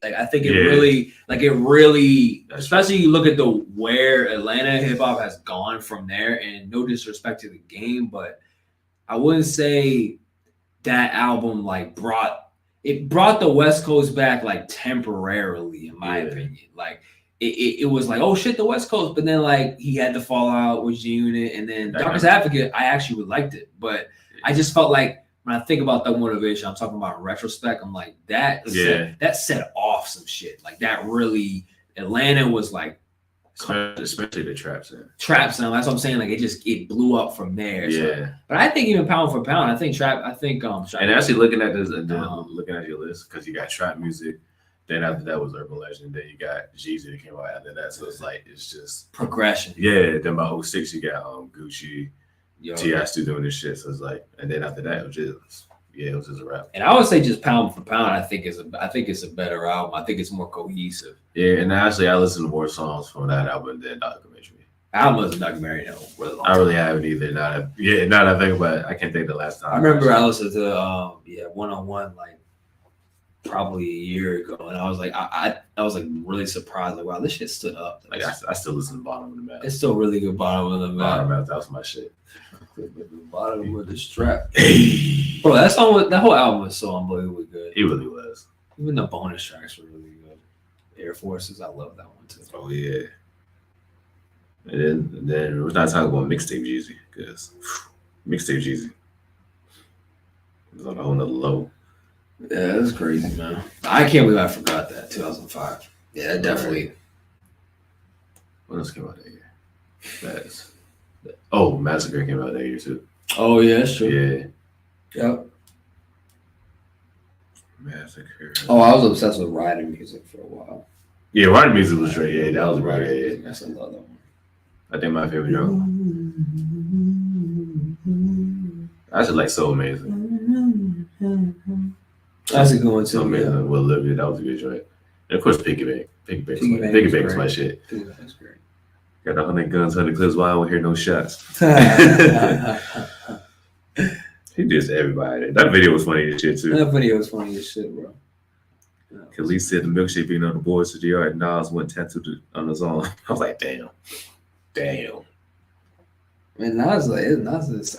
I think it really, especially you look at where Atlanta hip hop has gone from there, and no disrespect to the Game, but I wouldn't say that album brought the West Coast back like temporarily, in my opinion. Like it was like, oh shit, the West Coast, but then like he had to fall out with G-Unit, and then Darkest Advocate, I actually liked it, but I just felt like when I think about Thug Motivation, I'm talking about in retrospect, I'm like that set off some shit. Like that really, Atlanta was like, especially the trap sound. That's what I'm saying. Like it blew up from there. Yeah. So. But I think even pound for pound, I think trap. And actually looking at this, looking at your list, because you got trap music. Then after that was Urban Legend. Then you got Jeezy that came out after that. So it's just progression. Yeah. Then by 06 you got Gucci, T.I. still doing this shit. So it's like, and then after that it was just a rap. And I would say just pound for pound, I think it's a better album. I think it's more cohesive. Yeah, and actually I listened to more songs from that album than documentary. Album was a documentary though. I really haven't either. Now that I think about it, I can't think the last time. I remember I listened to 101 like probably a year ago, and I was like, I was like really surprised. Like, wow, this shit stood up. Like I still listen to Bottom of the Map. It's still really good. Bottom of the Map. Bottom of the Map, that was my shit. Bottom of the strap. Bro, that whole album was so unbelievably good. It really was. Even the bonus tracks were really good. Air Forces, I love that one too. Oh yeah. And then we're not talking about mixtape Jeezy, because mixtape Jeezy was on a whole nother level. Yeah, that's crazy, man. I can't believe I forgot that 2005. Yeah, definitely. What else came out that year? Massacre came out that year too. Oh yeah, that's true. Yeah. Yep. Massacre. Oh, I was obsessed with Rider music for a while. Yeah, Rider music was great. Yeah, that was great. Yeah. That's another one. I think my favorite joke. I just like So Amazing. That's a good one too. So Amazing with Olivia, that was a good joint. And of course, Piggy Bank. Piggy Bank was my shit. That's great. Got 100 guns, 100 clips. Why I don't hear no shots? He did everybody. That video was funny as shit too. That video was funny as shit, bro. Khalid said the milkshake being on the boards to the yard. Nas went tattooed on his arm. I was like, damn. Man, Nas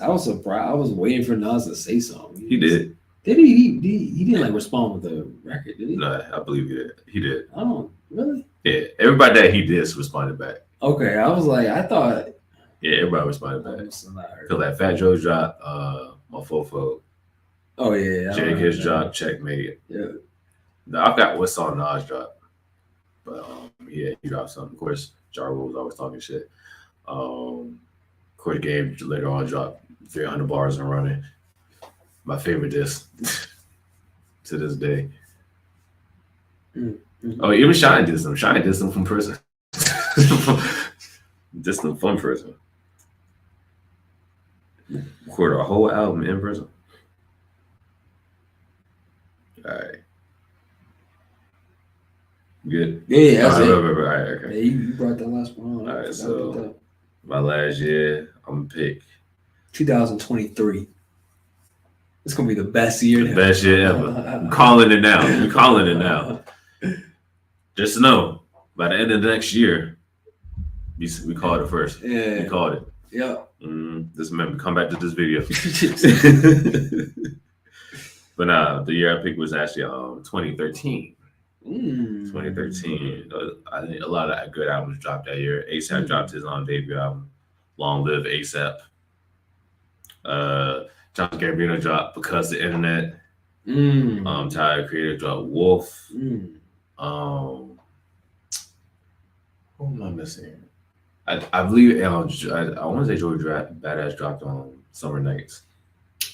I was surprised. I was waiting for Nas to say something. He did. Did he? He didn't like respond with the record, did he? No, I believe he did. He did. Oh, really? Yeah, everybody that he did responded back. Okay, I was like, I thought. Yeah, everybody responded back. Because that Fat Joe dropped, Mofofo. Oh yeah. Jadakiss dropped Checkmate. Yeah. No, I forgot what song Nas dropped, but he dropped something. Of course, Ja Rule was always talking shit. Of course, Game later on dropped 300 bars and running. My favorite disc to this day. Mm-hmm. Oh, even Shine did some. Shine did some from prison. Just some fun prison. Recorded a whole album in prison. All right. Good. Yeah, that's it. All right, okay. Yeah, you brought that last one on. All right, so my last year, I'm gonna pick 2023. It's gonna be the best year. The best year ever. I'm calling it now. I'm calling it now. Just know, by the end of the next year, we called it first. Yeah, we called it. Yeah. Just remember, come back to this video. But the year I picked was actually 2013. 2013. I think a lot of good albums dropped that year. ASAP dropped his debut album, Long Live ASAP. John Gambino dropped Because the Internet. Tyler Creator dropped Wolf. Who am I missing? I believe I want to say Joey Badass dropped on Summer Nights.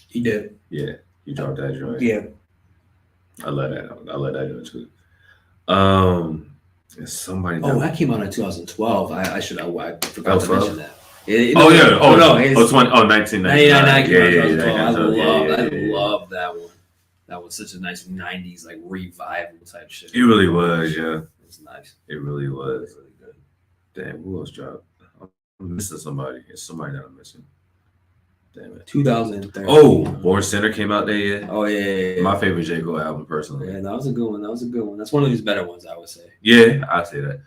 He did. Yeah, he dropped that joint. Yeah, I love that. I love that joint too. Somebody. That came out in 2012. I forgot to mention that. No. 1999. I love that one. That was such a nice 90s like revival type shit. It really was, yeah. It was nice. It really was. Really good. Damn, who else dropped? I'm missing somebody. It's somebody that I'm missing. Damn it. 2013. Oh, Born Sinner came out that year. Oh yeah. My favorite J. Cole album, personally. Yeah, that was a good one. That's one of his better ones, I would say. Yeah, I'd say that.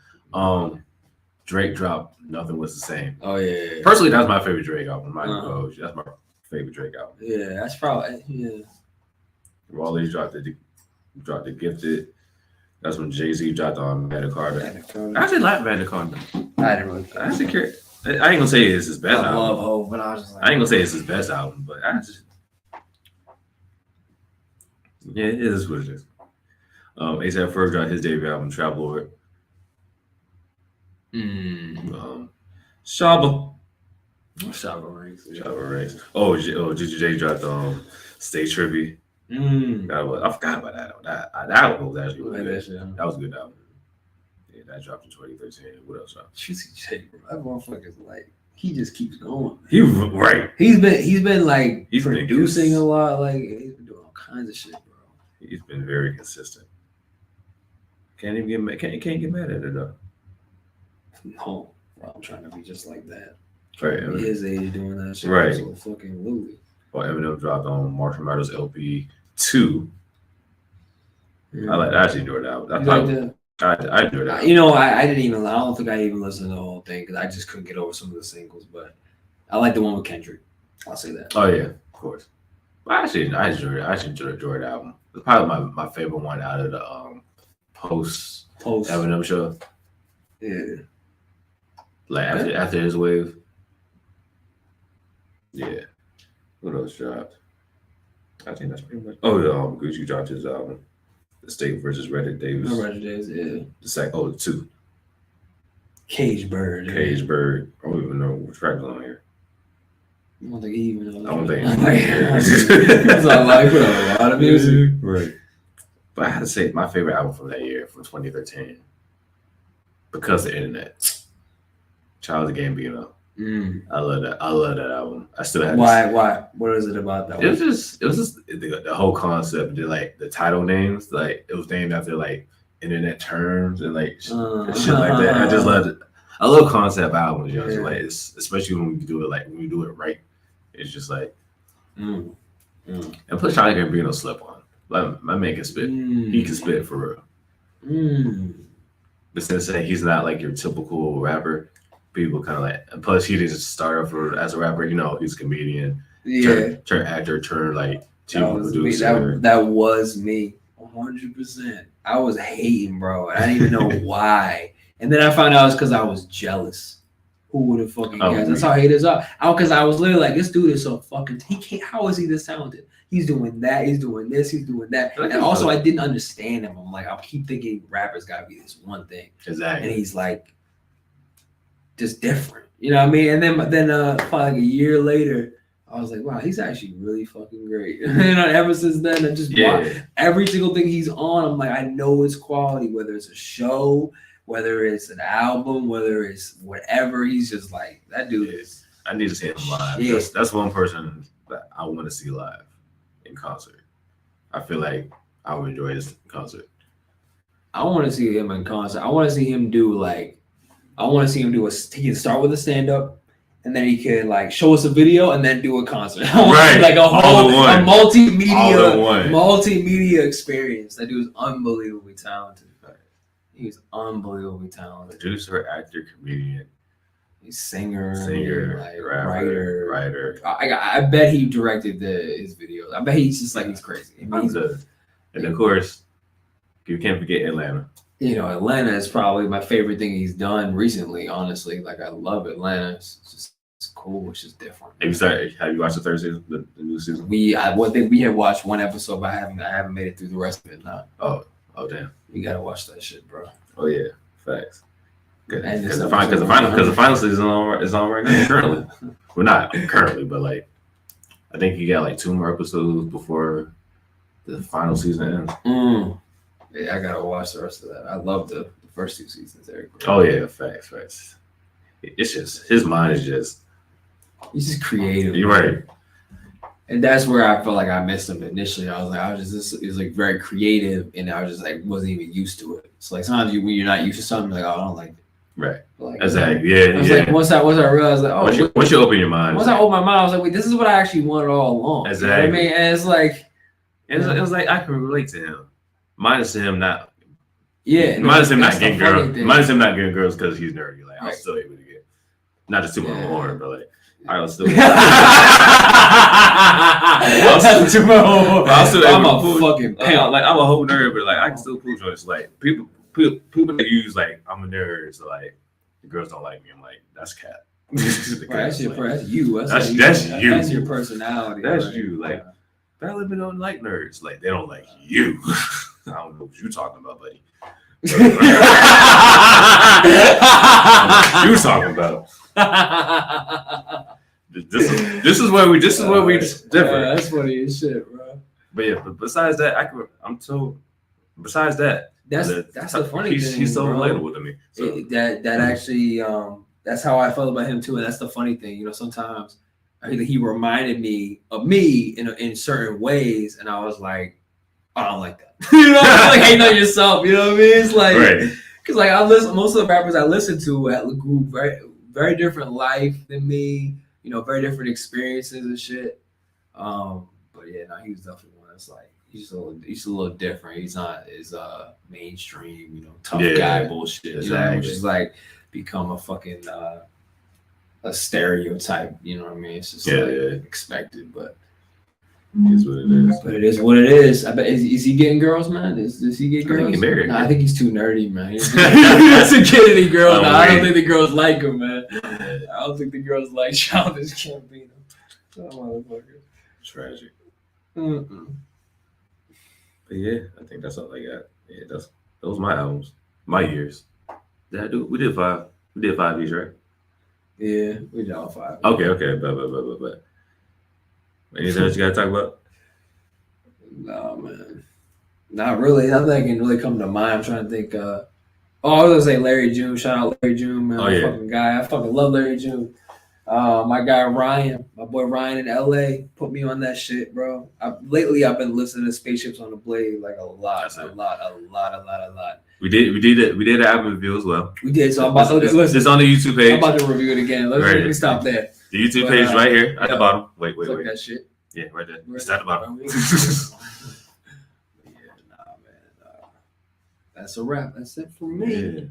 Drake dropped Nothing Was the Same. Oh yeah. Personally, that's my favorite Drake album. That's my favorite Drake album. Yeah, that's probably Raleigh dropped the Gifted. That's when Jay-Z dropped on Magna Carta. I actually like Magna Carta. I didn't really. I actually care. I ain't gonna say it's his best album. I love Hope, but I was just like, I ain't gonna say it's his best album, but it is what it is. A$AP Ferg dropped his debut album, Trap Lord. Shabba Ranks. Oh, J dropped Stay Trippy. I forgot about that. That one was actually really good. That was a good album. Yeah, that dropped in 2013. What else dropped? Juicy J, bro. That motherfucker's like, he just keeps going. He's been like producing a lot. Like he's been doing all kinds of shit, bro. He's been very consistent. Can't even get mad. Can't get mad at it though. No, bro, I'm trying to be just like that. Right. His age doing that shit. Right. So fucking Louis. Well, Eminem dropped on Marshall Mathers LP 2. I actually enjoyed that. I enjoyed that. You know, I didn't even. I don't think I even listened to the whole thing because I just couldn't get over some of the singles. But I like the one with Kendrick. I'll say that. Oh yeah, of course. But I enjoyed it. I actually enjoyed the album. It's probably my favorite one out of the post Eminem show. Yeah. Like after his wave. Yeah. What else dropped? I think that's pretty much. Oh yeah, Gucci dropped his album, The State versus Reddick Davis. Reddick Davis, yeah. The second, 2. Cage Bird. I don't even know what track's on here. I don't think he even knows. I don't think. That's all I put on a lot of music. Right. But I had to say my favorite album from that year, from 2013, because of the internet. Childish Gambino. I love that album. I still have. Why? What is it about that? It was just the whole concept. The title names, like it was named after like internet terms and like shit like that. I just loved it. I love concept albums, you know. So like, especially when we do it right. It's just like, and plus Childish Gambino slept on. Like my man can spit. He can spit for real. But since he's not like your typical rapper. People kind of like, and plus he didn't start off as a rapper, you know, he's a comedian, turn actor, turn like TV producer. That was me, 100%. I was hating, bro. I didn't even know why. And then I found out it's because I was jealous. Who would have fucking guessed? That's how haters are. Because I was literally like, this dude is so fucking, he can't, how is he this talented? He's doing that, he's doing this, he's doing that. And also I didn't understand him. I'm like, I keep thinking rappers gotta be this one thing. Exactly. And he's like, just different, you know what I mean? And then probably like a year later, I was like, wow, he's actually really fucking great. And ever since then, I just watch every single thing he's on. I'm like, I know his quality, whether it's a show, whether it's an album, whether it's whatever. He's just like, that dude is. I need to see him live. That's one person that I want to see live in concert. I feel like I would enjoy this concert. I want to see him in concert. I want to see him do he can start with a stand-up and then he can like show us a video and then do a concert. Like a multimedia experience. That dude is unbelievably talented. He's unbelievably talented. Producer, actor, comedian. He's singer, like, rapper, writer. I bet he directed his videos. I bet he's just like, he's crazy. And of course, you can't forget Atlanta. You know, Atlanta is probably my favorite thing he's done recently, honestly. Like, I love Atlanta. It's cool. It's just different. Have you watched the third season, the new season? We have watched one episode, but I haven't made it through the rest of it now. Oh, damn. You gotta watch that shit, bro. Oh, yeah. Facts. Because the final season is on right now currently. Well, not currently, but like I think you got like 2 more episodes before the final season ends. Yeah, I gotta watch the rest of that. I love the first 2 seasons. Oh yeah, facts. It's just his mind is just. He's just creative. You're right. And that's where I felt like I missed him initially. It was like very creative, and I was just like wasn't even used to it. So like sometimes when you're not used to something, like, oh, I don't like it. Right. Like, exactly. Yeah. I was like, once I realized, like, once you open your mind. Once I opened my mind, I was like, wait, this is what I actually wanted all along. Exactly. You know what I mean? And it's like, it was like I can relate to him. Minus him not. Yeah. Minus him not getting girls. Minus him not getting girls because he's nerdy. Like I was still able to get. Not just too much horn, but like. I was still. I'm a fucking pimp. Like I'm a whole nerd, but like I can still pull joints. Like people that use like I'm a nerd, so like the girls don't like me. I'm like that's cat. That's you. That's you. That's your personality. That's you. Like that women don't like nerds. Like they don't like you. I don't know what you're talking about, buddy. What you talking about? This is where we different. That's funny as shit, bro. But yeah, but besides that, that's the funny thing. He's so relatable to me. So. That actually that's how I felt about him too, and that's the funny thing. You know, sometimes I think he reminded me of me in certain ways, and I was like, I don't like that. You know, like hating on yourself. You know what I mean? It's like because like I listen, most of the rappers I listen to grew very different life than me. You know, very different experiences and shit. But yeah, no, he was definitely one that's like he's a little different. He's not as mainstream, you know, tough guy bullshit. Exactly. You know, which is like become a fucking a stereotype. You know what I mean? It's just expected, but it is what it is. But it is what it is. I bet is he getting girls, man? Does he get girls? I think he's too nerdy, man. He doesn't get any girls. I don't think the girls like him, man. I don't think the girls like Childish Gambino. That motherfucker. Tragic. But yeah, I think that's all I got. Yeah, those my albums, my years. Did I do? We did 5. We did 5 each, right? Yeah, we did all 5. Okay, but. Anything else you gotta talk about? No, man. Not really. Nothing can really come to mind. I'm trying to think. I was gonna say Larry June. Shout out Larry June, man. Fucking guy. I fucking love Larry June. My guy Ryan, my boy Ryan in LA, put me on that shit, bro. Lately I've been listening to Spaceships on the Blade like a lot. We did an album review as well. We did. So I'm about to listen. It's on the YouTube page. I'm about to review it again. Let me stop there. The YouTube page right here at the bottom. Wait. That shit. Yeah, right there. It's at the bottom. Man. That's a wrap. That's it for me.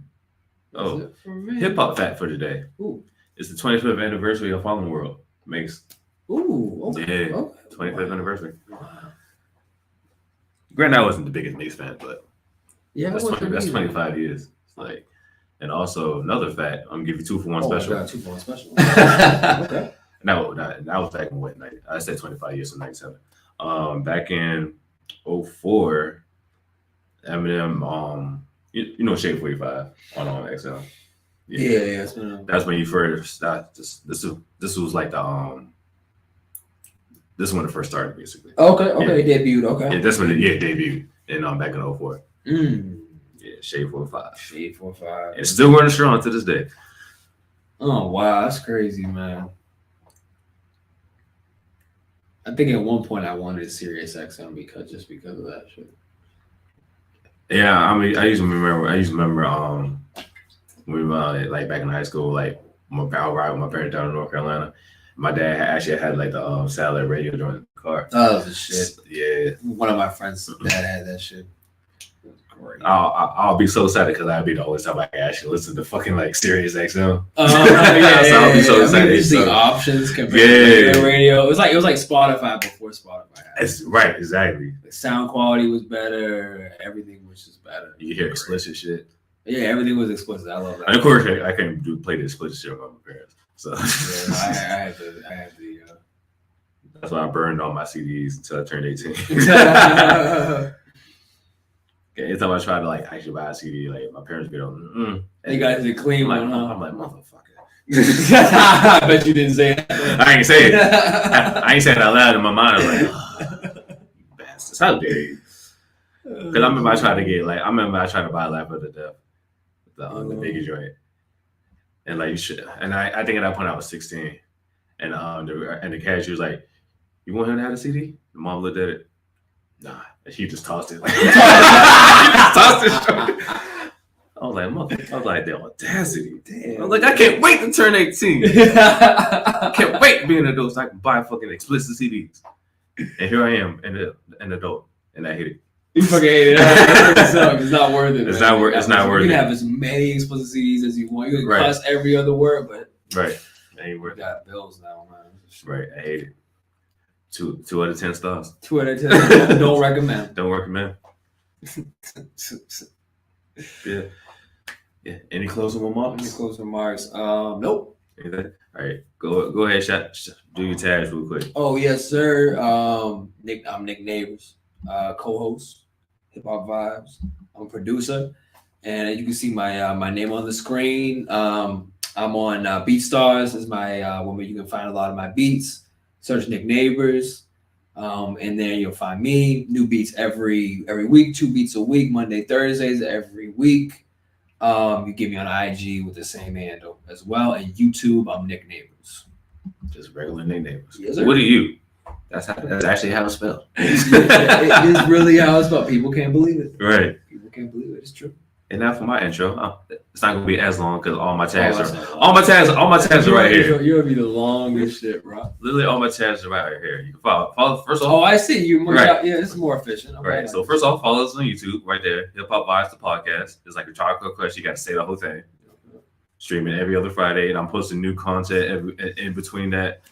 Yeah. Hip hop fact for today. Ooh. It's the 25th anniversary of Fallen World. Makes. Ooh. Okay. Yeah. 25th anniversary. Wow. Granted, I wasn't the biggest Mace fan, but that's 25 years. It's like. And also another fact, I'm gonna give you 2 for 1 special. God, 2 for 1 special. Okay. No, that was back in what night? I said 25 years, so 97. Back in 04, Eminem, you know Shade 45 on XL. Yeah. That's when you first this was like the this is when it first started basically. Okay, debuted. Okay. Yeah, that's when it debuted and back in 04. Yeah, Shade 45. Shade 45. And still running strong to this day. Oh wow, that's crazy, man. I think at one point I wanted Sirius XM because of that shit. Yeah, I mean, I used to remember when we were like back in high school, like I would ride with my parents down in North Carolina. My dad actually had like the satellite radio during the car. Oh, that's the shit. Yeah. One of my friends' dad had that shit. Great. I'll be so excited because I'll be the only time I can actually listen to fucking like Sirius XM. So I'll be so excited. The options compared to the radio. It was like Spotify before Spotify. It's right, exactly. The sound quality was better. Everything was just better. You hear explicit shit. Yeah, everything was explicit. I love that. And of course, I can't play the explicit shit with my parents. So I had the. That's why I burned all my CDs until I turned 18. anytime I try to like actually buy a CD, like my parents be on. You guys are clean one, huh? I'm like motherfucker. I bet you didn't say it. I ain't say it. I ain't saying it out loud in my mind. I was like, oh, bastards, how dare you? Because I remember I tried to buy Laugh at the Death, the Biggie joint, and like you should. And I think at that point I was 16, and the cashier was like, "You want him to have a CD?" The mom looked at it. Nah, and she just tossed it. Like, she just tossed it. I was like, the audacity. Damn. I was like, I can't wait to turn 18. I can't wait to be an adult so I can buy fucking explicit CDs. And here I am, an adult, and I hate it. You fucking hate it. It's not worth it. It's not worth it. You can have as many explicit CDs as you want. You can cuss every other word, but right, it ain't worth it. Got bills now, man. Right, I hate it. 2 out of 10 stars. 2 out of 10. Don't recommend. Don't recommend. Yeah. Yeah. Any closing remarks? Nope. Anything? All right. Go ahead. Do your tags real quick. Oh yes, sir. I'm Nick Neighbors, co-host, Hip Hop Vibes. I'm a producer, and you can see my name on the screen. I'm on BeatStars. Is my where you can find a lot of my beats. Search Nick Neighbors, and then you'll find me. New beats every week. 2 beats a week. Monday, Thursdays every week. You get me on IG with the same handle as well, and YouTube. I'm Nick Neighbors. Just regular Nick Neighbors. Yes, sir. What are you? That's actually how it's spelled. It is really how it's spelled. People can't believe it. Right. People can't believe it. It's true. And now for my intro. It's not gonna be as long because all my tags are right here. You'll be the longest shit, bro. Literally, all my tags are right here. You can follow first off. Oh, I see you. Right. Yeah, it's more efficient. Okay. Right. So first off, follow us on YouTube right there. Hip Hop Vibes the podcast. It's like a chocolate question. You got to say the whole thing. Streaming every other Friday, and I'm posting new content in between that.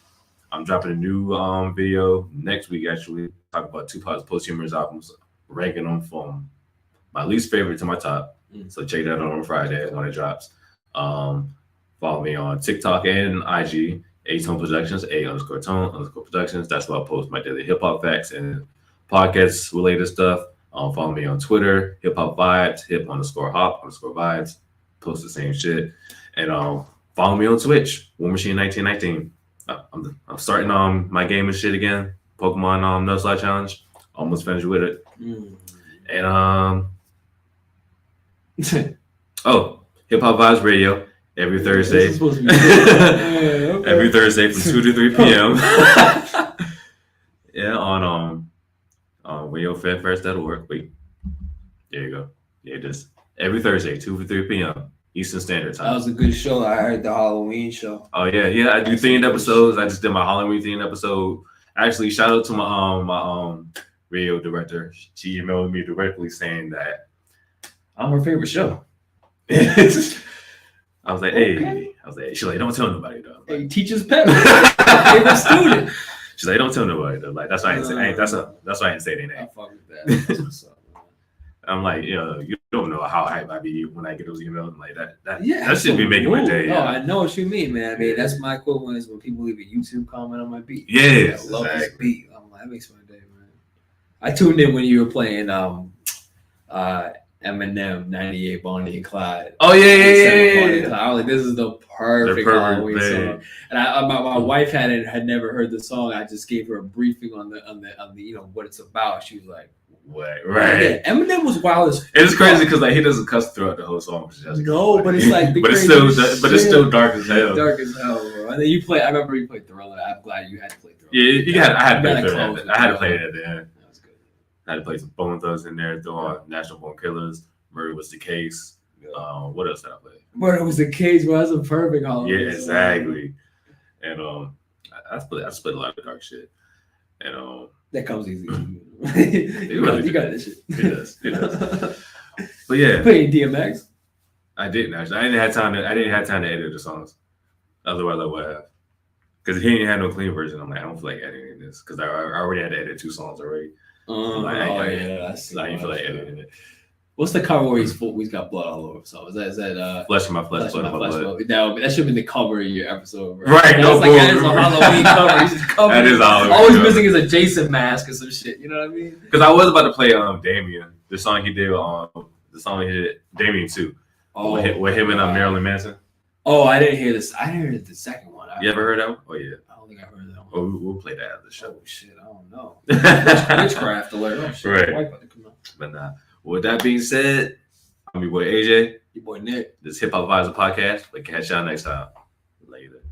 I'm dropping a new video next week. Actually, talk about Tupac's posthumous albums, ranking them from my least favorite to my top. So check that out on Friday when it drops. Follow me on TikTok and IG, A-Tone Productions, A_Tone_Productions. That's where I post my daily hip hop facts and podcast related stuff. Follow me on Twitter, Hip Hop Vibes, hip_hop_vibes. Post the same shit. And follow me on Twitch, War Machine 1919. I'm starting my gaming shit again. Pokemon Nuzlocke Challenge. Almost finished with it. And Hip Hop Vibes Radio every Thursday. Every Thursday from 2 to 3 p.m. Yeah, on RadioFanFirst.org. Wait, there you go. Yeah, just every Thursday, 2 to 3 p.m. Eastern Standard Time. That was a good show. I heard the Halloween show. Oh yeah. I do themed episodes. I just did my Halloween themed episode. Actually, shout out to my radio director. She emailed me directly saying that I'm her favorite show. I was like, hey. She's like, don't tell nobody though. Hey, teacher's pet. Favorite student. She's like, don't tell nobody though. Like that's why I didn't say. That's why I didn't say their name. I fuck with that. That's what's up, man. I'm like, you don't know how hype I be when I get those emails like that. Yeah, that should be making my day. Yeah. Oh, I know what you mean, man. I mean, that's my equivalent is when people leave a YouTube comment on my beat. Yeah, I love this beat. I'm like, that makes my day, man. I tuned in when you were playing Eminem 98 Bonnie and Clyde. Oh yeah. I was like, this is the perfect Halloween song. And my wife had never heard the song. I just gave her a briefing on the what it's about. She was like, what? Right. Yeah, Eminem was wild as fuck. It's crazy because like he doesn't cuss throughout the whole song. Which is just but it's like it's still dark as hell. Dark as hell, bro. And then you play. I remember you played Thriller. I'm glad you had to play Thriller. Yeah, I had to play Thriller. I had to play it at the end. That was good. I had to play some Bone Thugs in there. Throw on National Born Killers. Murder Was the Case. What else did I play? Murder Was the Case. Well, that's a perfect Halloween. Yeah, exactly. And I split a lot of dark shit. And that comes easy. you got this shit. It does. But yeah, playing DMX. I didn't actually. I didn't have time to edit the songs. Otherwise, I would have. Because he didn't have no clean version. I'm like, I don't feel like editing this because I already had to edit 2 songs already. I didn't feel like editing it. What's the cover where he's got blood all over? So is that Flesh of My Flesh, Blood of My Blood? No, that should have been the cover of your episode, right? That is a Halloween cover. He's just covered. That is Halloween. Always missing is a Jason mask or some shit. You know what I mean? Because I was about to play Damien The song he did on the song he did Damien too. Oh, with him and Marilyn Manson. Oh, I didn't hear this. I didn't hear the second one. You ever heard that one? Oh yeah. I don't think I heard that one. Oh, we'll play that at the show. Oh shit, I don't know. Witchcraft alert. Oh shit. Right. But nah. With that being said, I'm your boy AJ. Your boy Nick. This Hip Hop Advisor podcast. We'll catch y'all next time. Later.